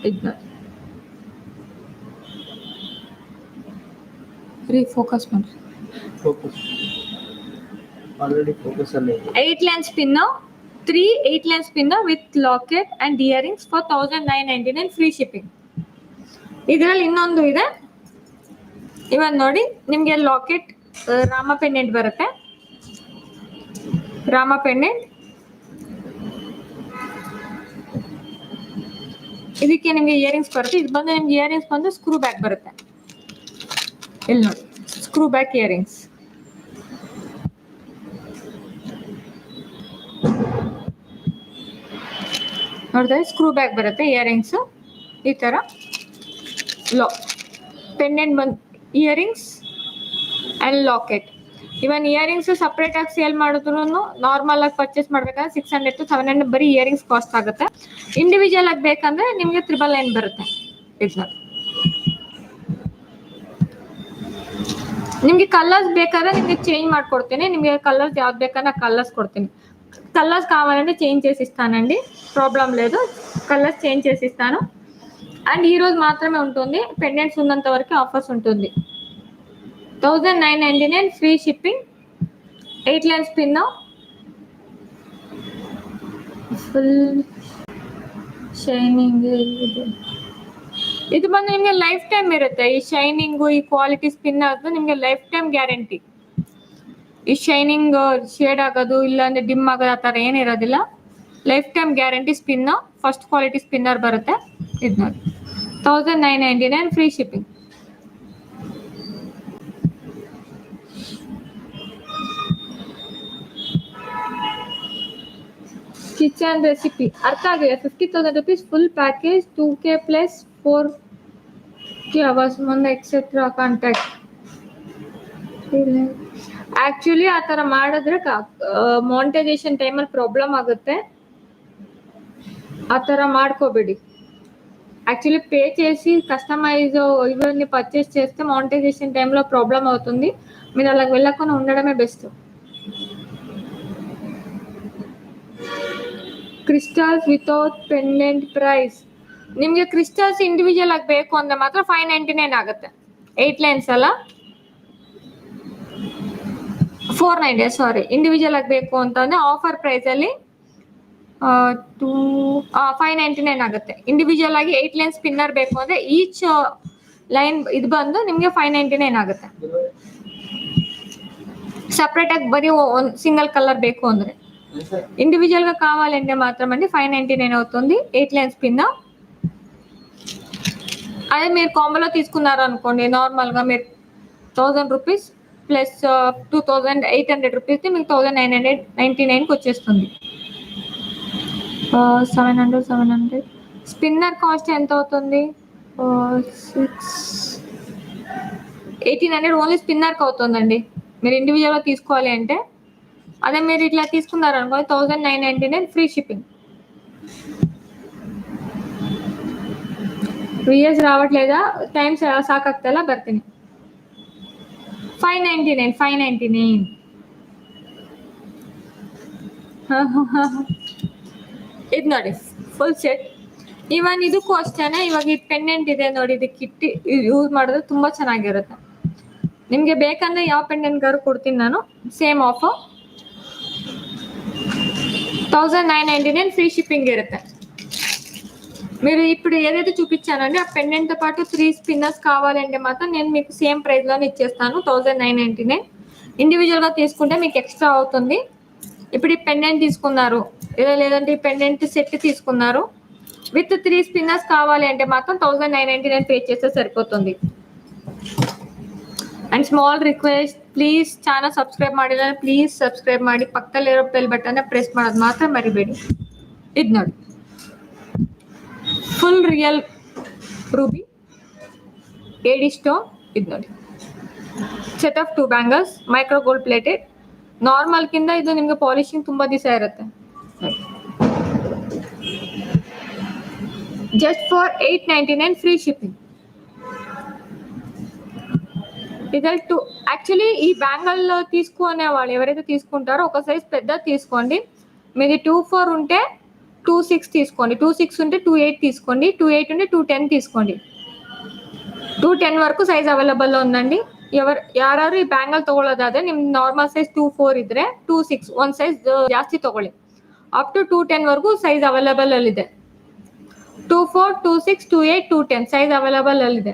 ಇದನ್ನ ಫೋಕಸ್ ಮಾಡಿ. ಆಲ್ರೆಡಿ ಫೋಕಸ್ ಅಲ್ಲಿ 8 line spinner, 3 8 line spinner with locket and earrings for 1999 free shipping. ಇದರಲ್ಲಿ ಇನ್ನೊಂದು ಇದೆ. ಇವನ್ ನೋಡಿ, ನಿಮ್ಗೆ ಲಾಕೆಟ್ ರಾಮ ಪೆಂಡೆಂಟ್ ಬರುತ್ತೆ. ರಾಮ ಪೆಂಡೆಂಟ್ ಇದಕ್ಕೆ ನಿಮ್ಗೆ ಇಯರಿಂಗ್ಸ್ ಬರುತ್ತೆ. ಇದು ಬಂದು ನಿಮ್ಗೆ ಇಯರಿಂಗ್ಸ್ ಬಂದು ಸ್ಕ್ರೂ ಬ್ಯಾಕ್ ಬರುತ್ತೆ. ಇಲ್ಲಿ ನೋಡಿ, ಸ್ಕ್ರೂ ಬ್ಯಾಕ್ ಇಯರಿಂಗ್ಸ್. ನೋಡಿದ್ರೆ ಸ್ಕ್ರೂ ಬ್ಯಾಕ್ ಬರುತ್ತೆ ಇಯರಿಂಗ್ಸ್. ಈ ತರ ಪೆಂಡೆಂಟ್ ಬಂದು earrings and locket. Even earrings separate ಆಗಿ ಸೇಲ್ ಮಾಡಿದ್ರು ನಾರ್ಮಲ್ ಆಗಿ ಪರ್ಚೇಸ್ ಮಾಡ್ಬೇಕಂದ್ರೆ 600 to 700 ಬರೀ ಇಯರಿಂಗ್ಸ್ ಕಾಸ್ಟ್ ಆಗುತ್ತೆ. ಇಂಡಿವಿಜುವಲ್ ಆಗಿ ಬೇಕಂದ್ರೆ ನಿಮ್ಗೆ 999 ಬರುತ್ತೆ. ಇದನ್ನ ನಿಮ್ಗೆ ಕಲರ್ಸ್ ಬೇಕಾದ್ರೆ ನಿಮ್ಗೆ ಚೇಂಜ್ ಮಾಡ್ಕೊಡ್ತೀನಿ. ನಿಮ್ಗೆ కలర్స్ ಯಾವ್ದು ಬೇಕన్నా కలర్స్ కొడుతుంది. కలర్స్ కావాలంటే చేంజ్ చేసి ఇస్తానండి, ప్రాబ్లం లేదు. కలర్స్ చేంజ్ చేసి ఇస్తాను. అండ్ ఈ రోజు మాత్రమే ఉంటుంది, పెండెంట్స్ ఉన్నంత వరకు ఆఫర్స్ ఉంటుంది. 1999 free shipping, 8 line spin, full shining. ಇದು ಬಂದು ನಿಮಗೆ ಲೈಫ್ ಟೈಮ್ ಇರುತ್ತೆ. ಈ ಶೈನಿಂಗು, ಈ ಕ್ವಾಲಿಟಿ ಸ್ಪಿನ್ ಆಗೋದು ನಿಮಗೆ ಲೈಫ್ ಟೈಮ್ ಗ್ಯಾರಂಟಿ. ಈ ಶೈನಿಂಗ್ ಶೇಡ್ ಆಗೋದು ಇಲ್ಲ ಅಂದ್ರೆ ಡಿಮ್ ಆಗೋದು ಆ ಥರ ಏನಿರೋದಿಲ್ಲ. Life time guarantee spin, first quality spinner ಬರುತ್ತೆ. ಇದು ನೋಡಿ 1999 ಫ್ರೀ ಶಿಪ್ಪಿಂಗ್. ಕಿಚನ್ ರೆಸಿಪಿ ಅರ್ಥ ಆಗಿದೆ. 50,000 rupees full package, 2K plus 4K hours ಮುಂದೆ ಎಕ್ಸೆಟ್ರಾ ಕಾಂಟ್ಯಾಕ್ಟ್. ಆಕ್ಚುಲಿ ಆ ಥರ ಮಾಡಿದ್ರೆ ಮಾನಿಟೈಸೇಷನ್ ಟೈಮಲ್ಲಿ ಪ್ರಾಬ್ಲಮ್ ಆಗುತ್ತೆ. ఆ ಥರ ಮಾಡ್ಕೋಬೇಡಿ. యాక్చువల్లీ పే చేసి కస్టమైజ్ ఇవన్నీ పర్చేస్ చేస్తే మానిటైజేషన్ టైంలో ప్రాబ్లం అవుతుంది. మీరు అలా వెళ్ళకుండా ఉండడమే best. Crystals without pendant price. ನಿಮಗೆ ಕ್ರಿಸ್ಟಲ್ಸ್ ಇಂಡಿವಿಜುವಲ್ ಆಗಿ ಬೇಕು ಅಂದ್ರೆ ಮಾತ್ರ 599 ಆಗುತ್ತೆ. 8 ಲೈನ್ಸ್ ಅಲ್ಲ, 490. ಸಾರಿ, ಇಂಡಿವಿಜುವಲ್ ಆಗಿ ಬೇಕು ಅಂತಂದ್ರೆ ಆಫರ್ ಪ್ರೈಸ್ ಅಲ್ಲಿ 599 ಆಗುತ್ತೆ. ಇಂಡಿವಿಜುವಲ್ ಆಗಿ 8 ಲೈನ್ ಸ್ಪಿನ್ನರ್ ಬೇಕು ಅಂದ್ರೆ ಈಚ್ ಲೈನ್ ಇದು ಬಂದು ನಿಮ್ಗೆ 599 ಆಗುತ್ತೆ. ಸಪ್ರೇಟ್ ಆಗಿ బరీ సింగిల్ కలర్ ಬೇಕು ಅಂದ್ರೆ, ఇండివిజువల్ గా కావాలంటే మాత్రం అండి 599 అవుతుంది 8 లైన్ స్పిన్. అదే మీరు కాంబోలో తీసుకున్నారు అనుకోండి, నార్మల్ గా మీరు 1000 రూపీస్ ప్లస్ 2800 రూపీస్ మీకు 1999 కి వచ్చేస్తుంది. 700 స్పిన్నర్ కాస్ట్ ఎంత అవుతుంది? 1800 ఓన్లీ స్పిన్నర్ కి అవుతుందండి మీరు ఇండివిజువల్ గా తీసుకోవాలి అంటే. అదే మీరు ఇట్లా తీసుకున్నారు అనుకో 1999 ఫ్రీ షిప్పింగ్. VS రావట్లేదా? ಟೈಮ್ ಸಾಕಾಗ್ತಲ್ಲ, ಬರ್ತೀನಿ. 599 ಇದು ನೋಡಿ ಫುಲ್ ಸೆಟ್. ಇವನ್ ಇದಕ್ಕೂ ಅಷ್ಟೇನೆ. ಇವಾಗ ಇದು ಪೆಂಡೆಂಟ್ ಇದೆ ನೋಡಿ, ಇದಕ್ಕೆ ಇಟ್ಟು ಯೂಸ್ ಮಾಡಿದ್ರೆ ತುಂಬಾ ಚೆನ್ನಾಗಿರುತ್ತೆ. ನಿಮ್ಗೆ ಬೇಕಂದ್ರೆ ಯಾವ ಪೆಂಡೆಂಟ್ ಗಾರು ಕೊಡ್ತೀನಿ ನಾನು, ಸೇಮ್ ಆಫರ್ 1999 ఫ్రీ షిప్పింగ్ ఇರುತ್ತೆ. మీరు ఇప్పుడు ఏదైతే చూపించానండి ఆ పెండెంట్ తో పాటు 3 స్పిన్నర్స్ కావాలంటే మాత్రం నేను మీకు సేమ్ ప్రైస్ లోనే ఇచ్చేస్తాను 1999. ఇండివిజువల్ గా తీసుకుంటే మీకు ఎక్స్ట్రా అవుతుంది. ఇప్పుడు ఈ పెండెంట్ తీసుకున్నారు, ఇలా లేదంటే పెండెంట్ సెట్ తీసుకున్నారు విత్ 3 స్పిన్నర్స్ కావాలి అంటే మాత్రం 1999 పే చేస్తే సరిపోతుంది. And small request please channel subscribe ಮಾಡಿಲ್ಲ ಪ್ಲೀಸ್ ಸಬ್ಸ್ಕ್ರೈಬ್ ಮಾಡಿ ಪಕ್ಕದಲ್ಲಿರೋ ಬೆಲ್ ಬಟನ್ ಪ್ರೆಸ್ ಮಾಡೋದು ಮಾತ್ರ ಮರಿಬೇಡಿ. ಇದು ನೋಡಿ full real ruby AD stone. ಇದು ನೋಡಿ set of 2 bangles micro gold plated. Normal ಕಿಂತ ಇದು ನಿಮಗೆ ಪಾಲಿಶಿಂಗ್ ತುಂಬಾ ದಿವಸ ಇರುತ್ತೆ. Just for 899 free shipping. ఇదల్టు యాక్చువల్లీ ఈ బ్యాంగల్ తీసుకునే వాళ్ళు ఎవరైతే తీసుకుంటారో ఒక సైజ్ పెద్ద తీసుకోండి. మీది 24 ఉంటే 26 తీసుకోండి, 26 ఉంటే 28 తీసుకోండి, 28 ఉంటే 210 తీసుకోండి. 210 వరకు ಸೈಜ್ ಅವೈಲೇಬಲ್ ఉందండి. ಯಾರು ಈ ಬ್ಯಾಂಗಲ್ ತಗೊಳ್ಳೋದಾದ್ರೆ ನಿಮ್ ನಾರ್ಮಲ್ ಸೈಜ್ 24 ಇದ್ರೆ 26 ಒಂದ್ ಸೈಜ್ ಜಾಸ್ತಿ ತಗೊಳ್ಳಿ. ಅಪ್ ಟು 210 ವರೆಗೂ ಸೈಜ್ ಅವೈಲೇಬಲ್ ಅಲ್ಲಿದೆ. 24, 26, 28, 210 ಸೈಜ್ ಅವೈಲೇಬಲ್ ಅಲ್ಲಿದೆ.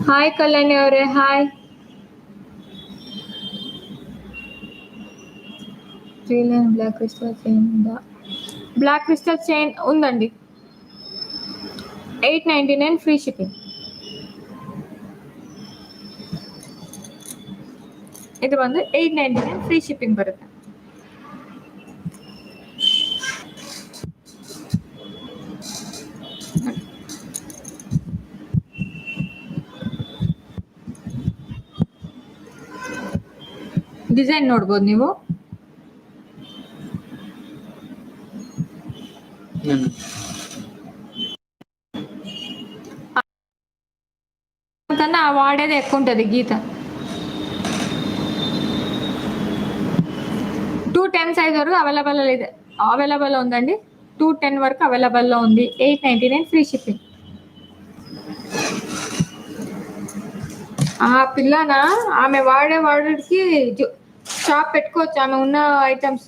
ಹಾಯ್ ಕಲ್ಯಾಣಿ ಅವರೇ, ಹಾಯ್. బ్లాక్ క్రిస్టల్ చైన్ ఉందా? బ్లాక్ క్రిస్టల్ చైన్ ఉందండి. 899 ಫ್ರೀ ಶಿಪ್ಪಿಂಗ್. ಇದು ಬಂದು 899 ಫ್ರೀ ಶಿಪ್ಪಿಂಗ್ ಬರುತ್ತೆ. ಡಿಸೈನ್ ನೋಡ್ಬೋದು ನೀವು. వాడేది ఎక్కువ ఉంటుంది గీత. 210 సైజ్ వరకు అవైలబుల్ ఉందండి. 210 వరకు అవైలబుల్లో ఉంది. 899 ఫ్రీ షిప్పింగ్. ఆ పిల్లన ఆమె వాడేకి షాప్ పెట్టుకోవచ్చు. ఆమె ఉన్న ఐటమ్స్,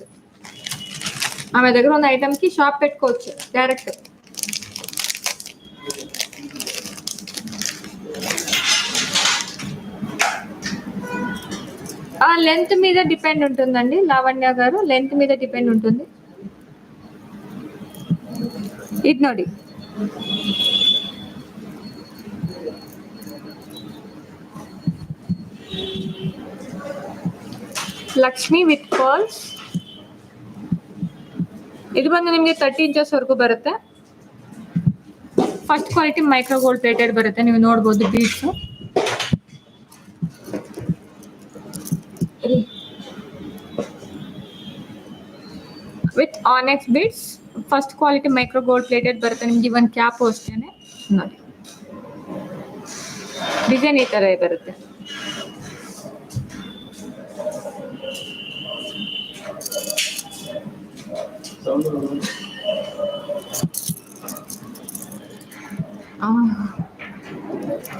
ఆమె దగ్గర ఉన్న ఐటమ్స్ కి షాప్ పెట్టుకోవచ్చు డైరెక్ట్. ఆ లెంత్ మీద డిపెండ్ ఉంటుందండి లావణ్య గారు, లెంత్ మీద డిపెండ్ ఉంటుంది. ఇది ನೋಡಿ ಲಕ್ಷ್ಮಿ ವಿತ್ ಪರ್ಲ್ಸ್. ಇದು ಬಂದು ನಿಮಗೆ 30 ಇಂಚಸ್ ವರೆಗೂ ಬರುತ್ತೆ. First quality micro gold plated ಬರುತ್ತೆ. ನೀವು ನೋಡ್ಬೋದು beads with annex beads. First quality micro gold plated ಬರುತ್ತೆ. ನಿಮ್ಗೆ ಇವನ್ ಕ್ಯಾಪ್ ಅಷ್ಟೇನೆ ನೋಡಿ ಡಿಸೈನ್ ಈ ತರ ಬರುತ್ತೆ.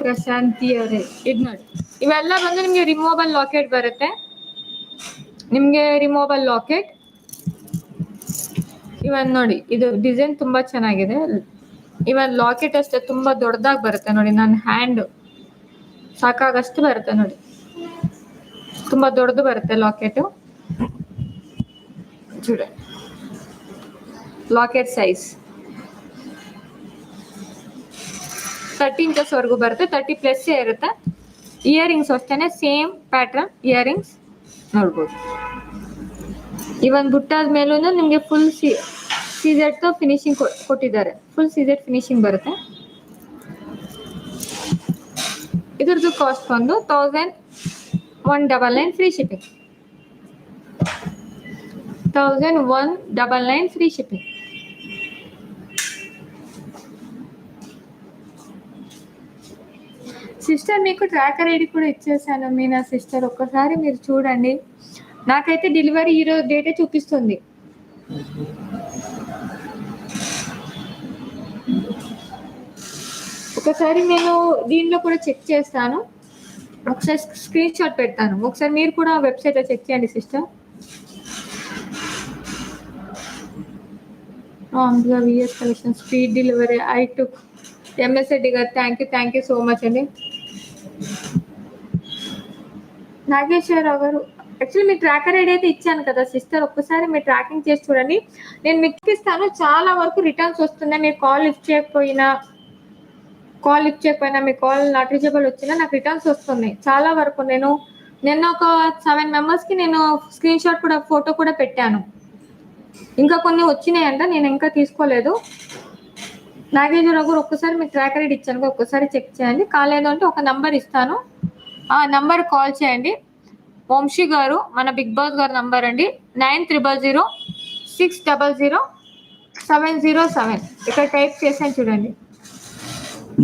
ಪ್ರಶಾಂತಿ ಅವರೇ, ಇದು ನೋಡಿ ಇವೆಲ್ಲ ಬಂದು ನಿಮ್ಗೆ ರಿಮೂವಬಲ್ ಲಾಕೆಟ್ ಬರುತ್ತೆ. ನಿಮ್ಗೆ ರಿಮೂವಬಲ್ ಲಾಕೆಟ್ ಇವನ್ ನೋಡಿ, ಇದು ಡಿಸೈನ್ ತುಂಬಾ ಚೆನ್ನಾಗಿದೆ. ಇವನ್ ಲಾಕೆಟ್ ಅಷ್ಟೇ ತುಂಬಾ ದೊಡ್ಡದಾಗಿ ಬರುತ್ತೆ ನೋಡಿ. ನನ್ನ ಹ್ಯಾಂಡ್ ಸಾಕಾಗಷ್ಟು ಬರುತ್ತೆ ನೋಡಿ, ತುಂಬಾ ದೊಡ್ಡದು ಬರುತ್ತೆ ಲಾಕೆಟ್. చూడ ಲಾಕೆಟ್ ಸೈಜ್ 30 ಇಂಚಸ್ ವರೆಗೂ ಬರುತ್ತೆ. 30 ಪ್ಲಸ್ ಇರುತ್ತೆ. ಇಯರಿಂಗ್ಸ್ ಅಷ್ಟೇನೆ ಸೇಮ್ ಪ್ಯಾಟ್ರನ್ ಇಯರಿಂಗ್ಸ್ ನೋಡ್ಬೋದು. ಇವನ್ ಬುಟ್ಟಾದ ಮೇಲೂ ನಿಮಗೆ ಫುಲ್ ಸೀಜೆಡ್ ಫಿನಿಶಿಂಗ್ ಕೊಟ್ಟಿದ್ದಾರೆ. ಫುಲ್ ಸೀಜೆಡ್ ಫಿನಿಶಿಂಗ್ ಬರುತ್ತೆ. ಇದ್ರದ್ದು ಕಾಸ್ಟ್ ಬಂದು 1199 free shipping. 1199 free shipping. Sister మీకు ట్రాకర్ ఐడి కూడా ఇచ్చేసాను. మీనా సిస్టర్ ఒక్కసారి మీరు చూడండి. నాకైతే డెలివరీ ఈరోజు డేటే చూపిస్తుంది. ఒకసారి నేను దీనిలో కూడా చెక్ చేస్తాను. ఒకసారి స్క్రీన్ షాట్ పెడతాను. ఒకసారి మీరు కూడా వెబ్సైట్లో చెక్ చేయండి sister. VS collection speed delivery I took. MS Reddy garu thank you so much అండి. నాగేశ్వరరావు గారు యాక్చువల్లీ మీ ట్రాకర్ ఐడి అయితే ఇచ్చాను కదా సిస్టర్, ఒక్కసారి మీరు ట్రాకింగ్ చేసి చూడండి. నేను మీకు ఇస్తాను, చాలా వరకు రిటర్న్స్ వస్తున్నాయి. మీరు కాల్ లిఫ్ట్ చేయకపోయినా మీ కాల్ నాట్ రీచబుల్ వచ్చినా నాకు రిటర్న్స్ వస్తున్నాయి చాలా వరకు. నిన్న ఒక 7 మెంబర్స్కి నేను స్క్రీన్ షాట్ కూడా, ఫోటో కూడా పెట్టాను. ఇంకా కొన్ని వచ్చినాయంట, నేను ఇంకా తీసుకోలేదు. నాగేశ్వరరావు గారు ఒక్కసారి మీకు ట్రాకర్ ఐడి ఇచ్చాను, ఒక్కసారి చెక్ చేయండి. కాలేదు అంటే ఒక నంబర్ ఇస్తాను, ఆ నంబర్ కాల్ చేయండి. వంశీ గారు, మన బిగ్ బాస్ గారు నంబర్ అండి, 9006007007. ఇక్కడ టైప్ చేసాను చూడండి.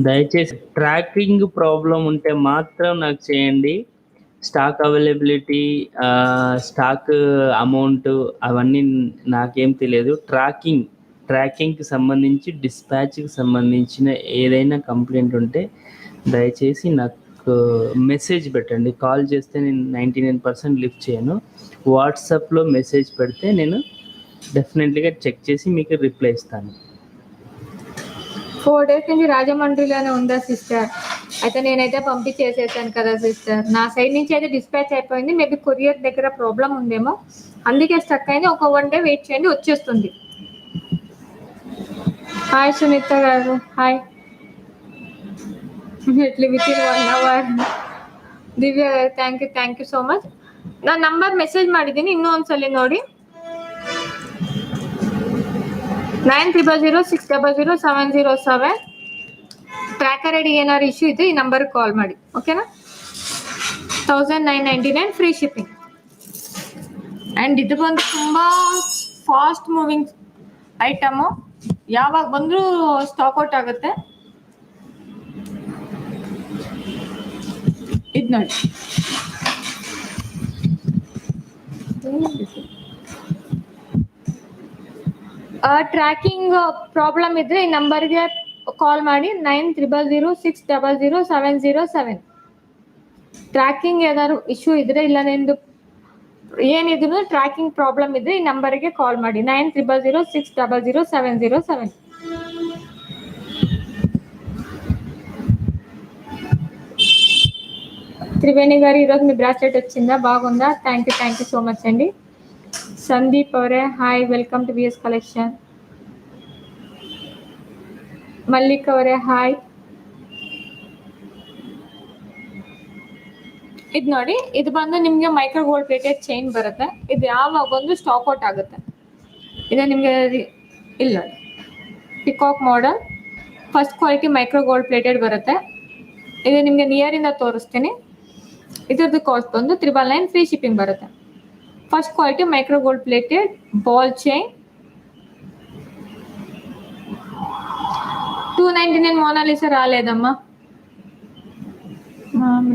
దయచేసి ట్రాకింగ్ ప్రాబ్లం ఉంటే మాత్రం నాకు చేయండి. స్టాక్ అవైలబిలిటీ, స్టాక్ అమౌంట్ అవన్నీ నాకేం తెలియదు. ట్రాకింగ్కి సంబంధించి, డిస్పాచ్కి సంబంధించిన ఏదైనా కంప్లైంట్ ఉంటే దయచేసి నాకు మెసేజ్ పెట్టండి. కాల్ చేస్తే నేను 99% లిఫ్ట్ చేయను. వాట్సాప్లో మెసేజ్ పెడితే నేను డెఫినెట్లీగా చెక్ చేసి మీకు రిప్లై ఇస్తాను. 4 days నుంచి రాజమండ్రిలోనే ఉందా సిస్టర్? అయితే నేనైతే పంపించేసేసాను కదా సిస్టర్. నా సైడ్ నుంచి అయితే డిస్పాచ్ అయిపోయింది. మేబీ కొరియర్ దగ్గర ప్రాబ్లం ఉందేమో, అందుకే స్టక్ అయింది. ఒక 1 day వెయిట్ చేయండి, వచ్చేస్తుంది. హాయ్ సునీత గారు, హాయ్. ఎట్లా వితిన్ 1 hour. ದಿವ್ಯಾ గారు, ಥ್ಯಾಂಕ್ ಯು ಸೋ ಮಚ್. ನಾ ನಂಬರ್ ಮೆಸೇಜ್ ಮಾಡಿದ್ದೀನಿ, ಇನ್ನೊಂದ್ಸಲಿ ನೋಡಿ. 9006007007. ಟ್ರ್ಯಾಕರ್ ಐಡಿ ಏನಾದ್ರು ಇಶ್ಯೂ ಇದ್ರೆ ಈ ನಂಬರ್ಗೆ ಕಾಲ್ ಮಾಡಿ, ಓಕೆನಾ? 1999 ಫ್ರೀ ಶಿಪ್ಪಿಂಗ್. ಆ್ಯಂಡ್ ಇದು ಬಂದು ತುಂಬ ಫಾಸ್ಟ್ ಮೂವಿಂಗ್ ಐಟಮು, ಯಾವಾಗ ಬಂದರೂ ಸ್ಟಾಕ್ ಔಟ್ ಆಗುತ್ತೆ. ಇದು ನೋಡಿ, ಟ್ರ್ಯಾಕಿಂಗ್ ಪ್ರಾಬ್ಲಮ್ ಇದ್ರೆ ಈ ನಂಬರ್ಗೆ ಕಾಲ್ ಮಾಡಿ, 9006007007. ಟ್ರ್ಯಾಕಿಂಗ್ ಏನಾದ್ರು ಇಶ್ಯೂ ಇದ್ರೆ, ಇಲ್ಲ ನಿಂದು ಏನಿದ್ರು ಟ್ರ್ಯಾಕಿಂಗ್ ಪ್ರಾಬ್ಲಮ್ ಇದ್ರೆ ಈ ನಂಬರ್ಗೆ ಕಾಲ್ ಮಾಡಿ, 9006007007. త్రివేణి గారు, ఈరోజు మీ బ్రాస్లెట్ వచ్చిందా, బాగుందా? థ్యాంక్ యూ సో మచ్ అండి. సందీప్ అవరే, hi, welcome to VS collection. Mallik ಅವರೇ, ಹಾಯ್. ಇದು ನೋಡಿ, ಇದು ಬಂದು ನಿಮಗೆ ಮೈಕ್ರೋ ಗೋಲ್ಡ್ ಪ್ಲೇಟೆಡ್ ಚೈನ್ ಬರುತ್ತೆ. ಇದು ಯಾವಾಗ ಬಂದು ಸ್ಟಾಕ್ ಔಟ್ ಆಗುತ್ತೆ. ಇದು ನಿಮಗೆ ಇಲ್ಲ ನೋಡಿ, peacock model first quality micro gold plated ಬರುತ್ತೆ. ಇದು ನಿಮಗೆ ನಿಯರಿಂದ ತೋರಿಸ್ತೀನಿ. ಇದ್ರದ್ದು ಕಾಸ್ಟ್ ಬಂದು 999 ಫ್ರೀ ಶಿಪ್ಪಿಂಗ್ ಬರುತ್ತೆ. First quality micro gold plated ball chain, 299 Monalisa రాలేదమ్మా.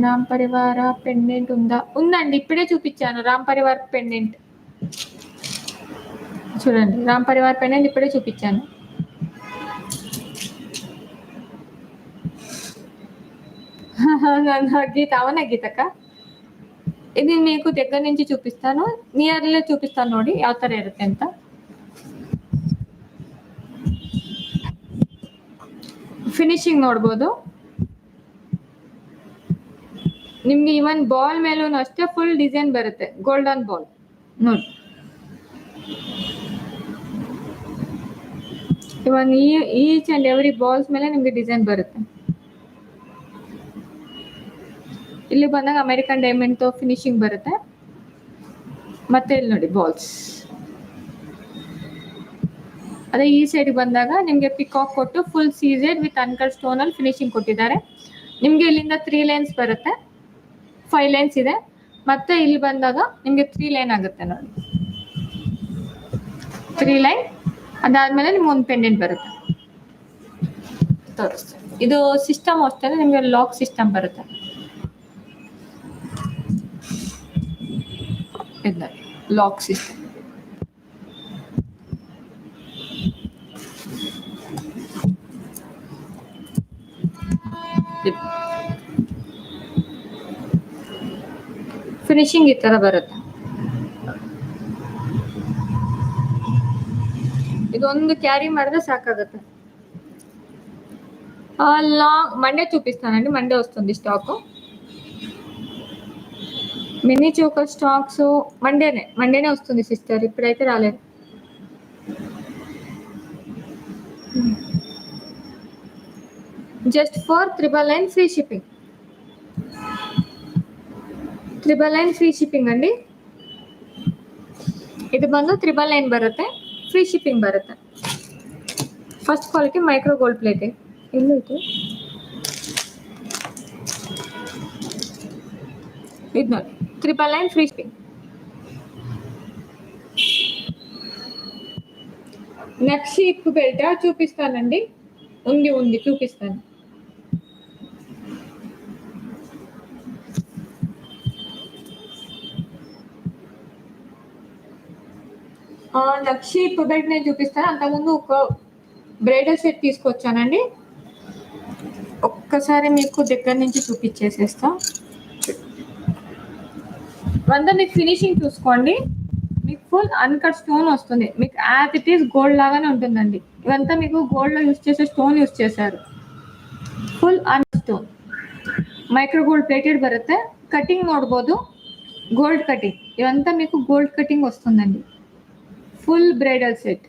రామ్ పరివార పెండెంట్ ఉందండి, ఇప్పుడే చూపించాను. రామ్ పరివార్ పెండెంట్ చూడండి, రామ్ పరివార్ పెండెంట్ ఇప్పుడే చూపించాను. గీత, అవునా గీతక్క? ఇది మీకు దగ్గర నుంచి చూపిస్తాను, నియర్లో చూపిస్తాను ನೋಡಿ ಯಾವ ಥರ ಇರುತ್ತೆ ಅಂತ. ಫಿನಿಶಿಂಗ್ ನೋಡ್ಬೋದು ನಿಮ್ಗೆ. ಇವನ್ ಬಾಲ್ ಮೇಲೂ ಅಷ್ಟೇ ಫುಲ್ ಡಿಸೈನ್ ಬರುತ್ತೆ, ಗೋಲ್ಡನ್ ಬಾಲ್ ನೋಡಿ. Even each and every balls ಮೇಲೆ ನಿಮ್ಗೆ ಡಿಸೈನ್ ಬರುತ್ತೆ. ಇಲ್ಲಿ ಬಂದಾಗ ಅಮೆರಿಕನ್ ಡೈಮಂಡ್ ಫಿನಿಶಿಂಗ್ ಬರುತ್ತೆ. ಮತ್ತೆ ಇಲ್ಲಿ ನೋಡಿ ಬಾಲ್ಸ್. ಅದೇ ಈ ಸೈಡ್ ಬಂದಾಗ ನಿಮಗೆ ಪಿಕಾಕ್ ಕೊಟ್ಟು ಫುಲ್ ಸೀಸೆಡ್ ವಿತ್ ಅನ್ಕಟ್ ಸ್ಟೋನ್ ಅಲ್ಲಿ ಫಿನಿಶಿಂಗ್ ಕೊಟ್ಟಿದ್ದಾರೆ. ನಿಮ್ಗೆ ಇಲ್ಲಿಂದ 3 ಲೈನ್ಸ್ ಬರುತ್ತೆ, 5 ಲೈನ್ಸ್ ಇದೆ. ಮತ್ತೆ ಇಲ್ಲಿ ಬಂದಾಗ ನಿಮ್ಗೆ 3 ಲೈನ್ ಆಗುತ್ತೆ ನೋಡಿ, 3 ಲೈನ್. ಅದಾದ್ಮೇಲೆ ನಿಮ್ಗೆ ಒಂದು ಪೆಂಡೆಂಟ್ ಬರುತ್ತೆ, ತೋರಿಸ್ತೀನಿ. ಇದು ಸಿಸ್ಟಮ್ ಅಷ್ಟೇ, ನಿಮ್ಗೆ ಲಾಕ್ ಸಿಸ್ಟಮ್ ಬರುತ್ತೆ. ಇದು ಲಾಕ್ ಸಿಸ್ಟಮ್. ಫಿನಿಶಿಂಗ್ ಈ ತರ ಬರುತ್ತೆ. ಇದೊಂದು ಕ್ಯಾರಿ ಮಾಡಿದ್ರೆ ಸಾಕಾಗುತ್ತೆ. లాంగ్ మండే చూపిస్తానండి, మండే వస్తుంది స్టాక్. మినీ చోకర్ స్టాక్స్ మండేనే వస్తుంది సిస్టర్, ఇప్పుడైతే రాలేదు. Just for 999 free shipping. 999 free shipping ಅಂడి. ಇದು ಬಂದು 999 ಬರುತ್ತೆ, ಫ್ರೀ ಶಿಪ್ಪಿಂಗ್ ಬರುತ್ತೆ. First quality micro gold plate ಎಲ್ಲೈತೆ ಇದು ನೋಡಿ, 999 ಫ್ರೀ ಶಿಪ್ಪಿಂಗ್. నక్షి ఇప్పు బెల్ట్ చూపిస్తానండి, ఉంది చూపిస్తాను. నక్షి ఇప్పు బెల్ట్ నేను చూపిస్తాను. అంతకుముందు ఒక బ్రైడల్ సెట్ తీసుకొచ్చానండి, ఒక్కసారి మీకు దగ్గర నుంచి చూపించేసేస్తా. వంద మీకు ఫినిషింగ్ చూసుకోండి, మీకు ఫుల్ అన్కట్ స్టోన్ వస్తుంది, మీకు యాజ్ ఇట్ ఈస్ గోల్డ్ లాగానే ఉంటుందండి. ఇవంతా మీకు గోల్డ్లో యూస్ చేసే స్టోన్ యూస్ చేశారు, ಫುಲ್ ಅನ್ ಸ್ಟೋನ್ ಮೈಕ್ರೋ ಗೋಲ್ಡ್ ಪ್ಲೇಟೆಡ್ ಬರುತ್ತೆ. ಕಟಿಂಗ್ ನೋಡ್ಬೋದು, ಗೋಲ್ಡ್ ಕಟಿಂಗ್, ಇವಂతా మీకు గోల్డ్ కటింగ్ వస్తుందండి. Full bridal set.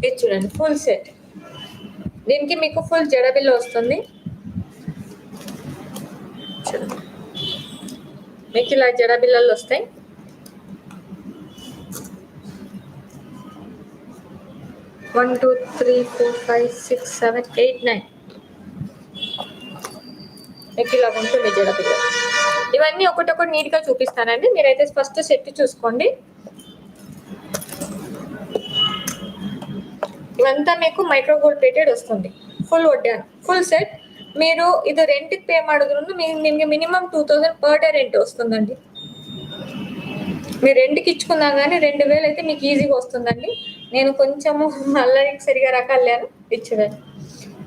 ఇది చూడండి ఫుల్ సెట్, దీనికి మీకు ఫుల్ జడబిల్లు వస్తుంది. మీకు ఇలా జడబిల్లలు వస్తాయి. వన్ 2 3 4 5 6 7 8 9 మీకు ఇలా ఉంటుంది జడబిల్ల. ఇవన్నీ ఒకటొకటి నీట్గా చూపిస్తానండి, మీరైతే ఫస్ట్ సెట్ చూసుకోండి. ఇవంతా మీకు మైక్రో గోల్డ్ ప్లేటెడ్ వస్తుంది, ఫుల్ వడ్డాను, ఫుల్ సెట్. మీరు ఇది రెంట్కి పే ಮಾಡಿದ್ರು ನಿಮಗೆ మినిమం 2000 పర్ డే రెంట్ వస్తుందండి. మీరు రెంట్కి ఇచ్చుకున్నా కానీ 2000 అయితే మీకు ఈజీగా వస్తుందండి. నేను కొంచెము అల్లరికి సరిగా రకాలేను ఇచ్చేదాన్ని.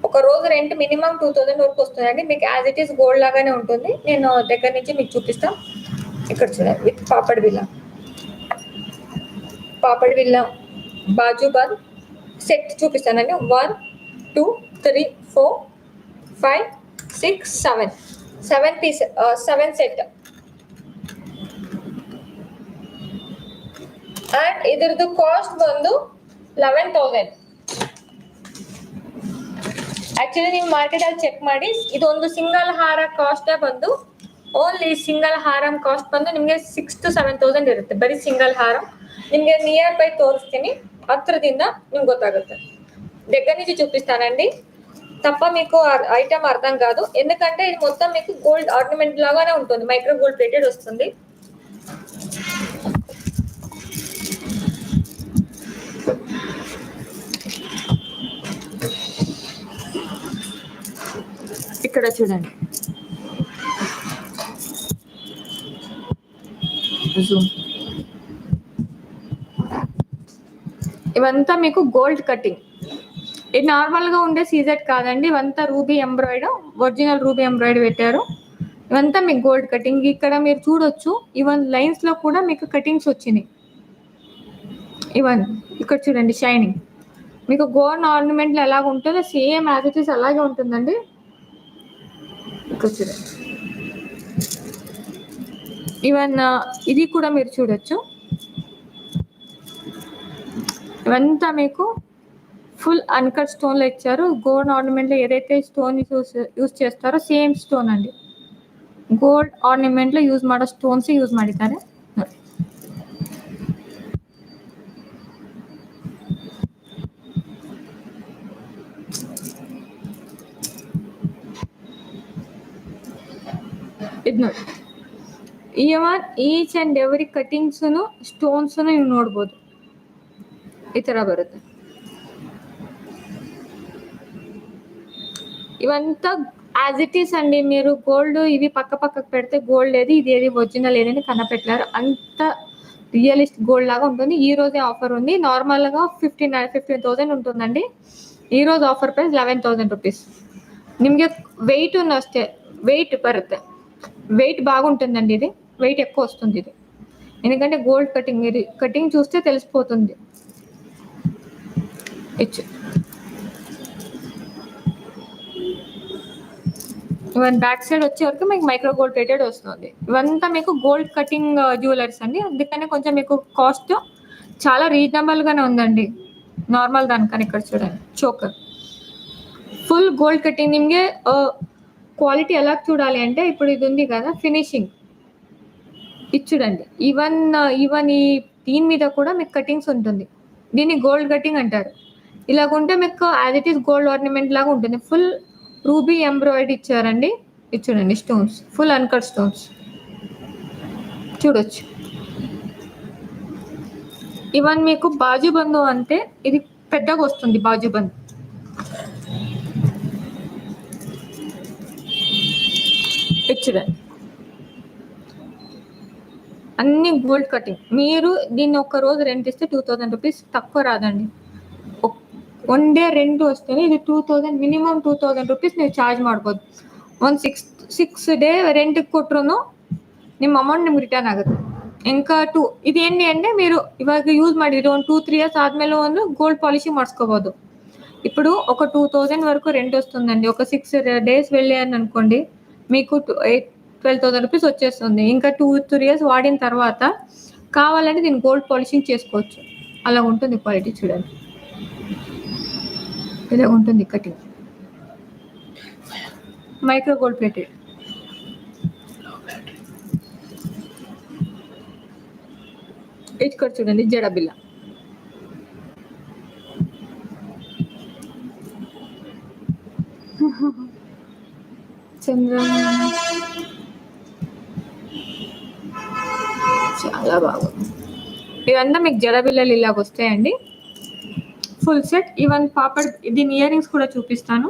ఒక రోజు రెంట్ మినిమం 2000 వరకు వస్తుందండి, మీకు యాజ్ ఇట్ ఈస్ గోల్డ్ లాగానే ఉంటుంది. నేను దగ్గర నుంచి మీకు చూపిస్తాను. ఇక్కడ చూడండి, విత్ పాపడ్ బిల్ల బాజు బంద్ సెట్ చూపిస్తానండి. 1 2 3 4 5 6 7 పీస్ 7 సెట్. ಅಂಡ್ ಇದ್ರದ್ದು ಕಾಸ್ಟ್ ಬಂದು 11,000. ಆಕ್ಚುಲಿ ನೀವು ಮಾರ್ಕೆಟಲ್ಲಿ ಚೆಕ್ ಮಾಡಿ, ಇದೊಂದು ಸಿಂಗಲ್ ಹಾರ ಕಾಸ್ಟ್ ಬಂದು ಓನ್ಲಿ ಸಿಂಗಲ್ ಹಾರಂ ಕಾಸ್ಟ್ ಬಂದು ನಿಮಗೆ 6 to 7,000 ಇರುತ್ತೆ, ಬರೀ ಸಿಂಗಲ್ ಹಾರಂ. ನಿಮಗೆ ನಿಯರ್ ಬೈ ತೋರಿಸ್ತೀನಿ, ಹತ್ರದಿಂದ ನಿಮ್ಗೆ ಗೊತ್ತಾಗುತ್ತೆ. దగ్గర నుంచి చూపిస్తానండి, తప్ప మీకు ఐటమ్ అర్థం కాదు. ఎందుకంటే ఇది మొత్తం మీకు గోల్డ్ ఆర్నమెంట్ లాగానే ఉంటుంది, మైక్రో గోల్డ్ ప్లేటెడ్ వస్తుంది. ఇక్కడ చూడండి, జూమ్. ఇవంతా మీకు గోల్డ్ కటింగ్. ఇది నార్మల్గా ఉండే సీజెట్ కాదండి, ఇవంతా రూబీ ఎంబ్రాయిడ్, ఒరిజినల్ రూబీ ఎంబ్రాయిడ్ పెట్టారు. ఇవంతా మీకు గోల్డ్ కటింగ్. ఇక్కడ మీరు చూడొచ్చు, ఈవెన్ లైన్స్లో కూడా మీకు కటింగ్స్ వచ్చినాయి. ఈవెన్ ఇక్కడ చూడండి షైనింగ్, మీకు గోల్డ్ ఆర్నమెంట్లు ఎలాగ ఉంటుందో సేమ్ యాజ్ ఇట్ ఈస్ అలాగే ఉంటుందండి. ఇక్కడ చూడండి, ఈవెన్ ఇది కూడా మీరు చూడొచ్చు. ఇవంతా మీకు ఫుల్ అన్కట్ స్టోన్లో ఇచ్చారు. గోల్డ్ ఆర్నమెంట్లో ఏదైతే స్టోన్ ಯೂಸ್ చేస్తారో ಸೇಮ್ ಸ್ಟೋನ್ ಅಂడి. ಗೋಲ್ಡ್ ಆರ್ನಮೆಂಟ್లో ಯೂಸ್ ಮಾಡೋ ಸ್ಟೋನ್ಸ್ ಯೂಸ್ ಮಾಡಿದ್ದಾರೆ. ಇದು ನೋಡಿ, even each and every cuttings stones ನೀವು ನೋಡ್ಬೋದು, ಈ ಥರ ಬರುತ್ತೆ. ఇవంతా యాజ్ ఇట్ ఈస్ అండి. మీరు గోల్డ్ ఇవి పక్కకు పెడితే గోల్డ్ ఏది ఇది ఏది ఒరిజినల్ ఏదని కనపెట్టలేరు, అంత రియలిస్ట్ గోల్డ్ లాగా ఉంటుంది. ఈ రోజే ఆఫర్ ఉంది, నార్మల్గా 15,000 ఉంటుందండి. ఈరోజు ఆఫర్ ಪ್ರೈಸ್ 11,000 ರೂಪೀಸ್. ನಿಮಗೆ వెయిట్ అಷ್ಟೇ, వెయిట్ బರುತ್ತೆ, వెయిట్ బాగుంటుందండి. ఇది వెయిట్ ఎక్కువ వస్తుంది. ఇది ఎందుకంటే గోల్డ్ కటింగ్, మీరు కటింగ్ చూస్తే తెలిసిపోతుంది. ఇవన్నీ బ్యాక్ సైడ్ వచ్చే వరకు మీకు మైక్రో గోల్డ్ ప్లేటెడ్ వస్తుంది. ఇవంతా మీకు గోల్డ్ కటింగ్ జ్యువెలర్స్ అండి, అందుకనే కొంచెం మీకు కాస్ట్ చాలా రీజనబుల్ గానే ఉందండి నార్మల్ దానికన్నా. ఇక్కడ చూడండి చోకర్ ఫుల్ గోల్డ్ కటింగ్. నిಮಗೆ క్వాలిటీ ఎలా చూడాలి అంటే ఇప్పుడు ఇది ఉంది కదా ఫినిషింగ్, ఇది చూడండి. ఈవెన్ ఈ దీని మీద కూడా మీకు కటింగ్స్ ఉంటుంది. దీన్ని గోల్డ్ కటింగ్ అంటారు. ఇలాగుంటే మీకు as it is gold ornament లాగా ఉంటుంది. ఫుల్ రూబీ ఎంబ్రాయిడరీ ఇచ్చారండి. ఇది చూడండి స్టోన్స్, ఫుల్ అన్కట్ స్టోన్స్ చూడొచ్చు. ఈవెన్ మీకు బాజుబందు అంటే ఇది పెద్దగా వస్తుంది బాజుబంద్. ఇది చూడండి అన్ని గోల్డ్ కటింగ్. మీరు దీన్ని ఒక రోజు రెంట్ ఇస్తే 2000 రూపీస్ తక్కువ రాదండి. ಒನ್ ಡೇ ರೆಂಟ್ ವಸ್ತೇನೆ ಇದು 2000 ಮಿನಿಮಮ್ 2000 ರೂಪೀಸ್ ನೀವು ಚಾರ್ಜ್ ಮಾಡ್ಬೋದು. ಒಂದು ಸಿಕ್ಸ್ ಡೇ ರೆಂಟ್ ಕೊಟ್ರು ನಿಮ್ಮ ಅಮೌಂಟ್ ನಿಮ್ಗೆ ರಿಟರ್ನ್ ಆಗುತ್ತೆ. ఇంకా ఇది ఏంటి అంటే మీరు ఇవాళ యూజ్ ಮಾಡಿದ್ರೆ ಒಂದು 2-3 ఇయర్స్ ఆద్ಮೇಲೆ ಒಂದು గోల్డ్ పాలిషింగ్ మార్చుకోಬೋದು. ఇప్పుడు ఒక 2000 వరకు రెంట్ వస్తుందండి. ఒక 6 days వెళ్ళాను అనుకోండి, మీకు 12,000 రూపీస్ వచ్చేస్తుంది. ఇంకా 2-3 ఇయర్స్ వాడిన తర్వాత కావాలంటే దీన్ని గోల్డ్ పాలిషింగ్ చేసుకోవచ్చు. అలా ఉంటుంది క్వాలిటీ. చూడండి ఇలా ఉంటుంది కటింగ్, మైక్రో గోల్డ్ ప్లేటెడ్. ఇక్కడ చూడండి జడబిల్ల. చంద్ర చాలా బాగుంది. ఇదంతా మీకు జడబిల్లలు ఇలాగ వస్తాయండి ఫుల్ సెట్. ఈవెన్ పాపడ్ దీని ఇయర్ రింగ్స్ కూడా చూపిస్తాను.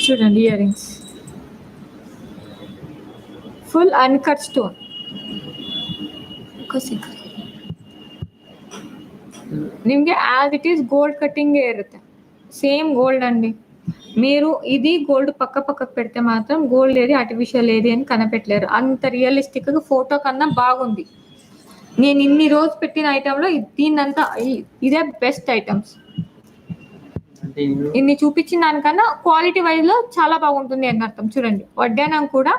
చూడండి earrings full uncut stone. ನಿಮಗೆ as it is gold cutting ఇರುತ್ತೆ, సేమ్ గోల్డ్ అండి. మీరు ఇది గోల్డ్ పక్కకు పెడితే మాత్రం గోల్డ్ ఏది ఆర్టిఫిషియల్ ఏది అని కనిపెట్టలేరు. అంత రియలిస్టిక్గా ఫోటో కన్నా బాగుంది. నేను ఇన్ని రోజు పెట్టిన ఐటెంలో దీన్నంతా ఇదే బెస్ట్ ఐటమ్స్. ఇన్ని చూపించిన దానికన్నా క్వాలిటీ వైజ్ లో చాలా బాగుంటుంది అని అర్థం. చూడండి వడ్డానం కూడా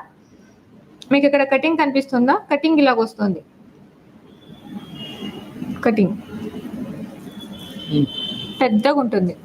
మీకు ఇక్కడ కటింగ్ కనిపిస్తుందా? కటింగ్ ఇలాగ వస్తుంది. కటింగ్ పెద్దగా ఉంటుంది.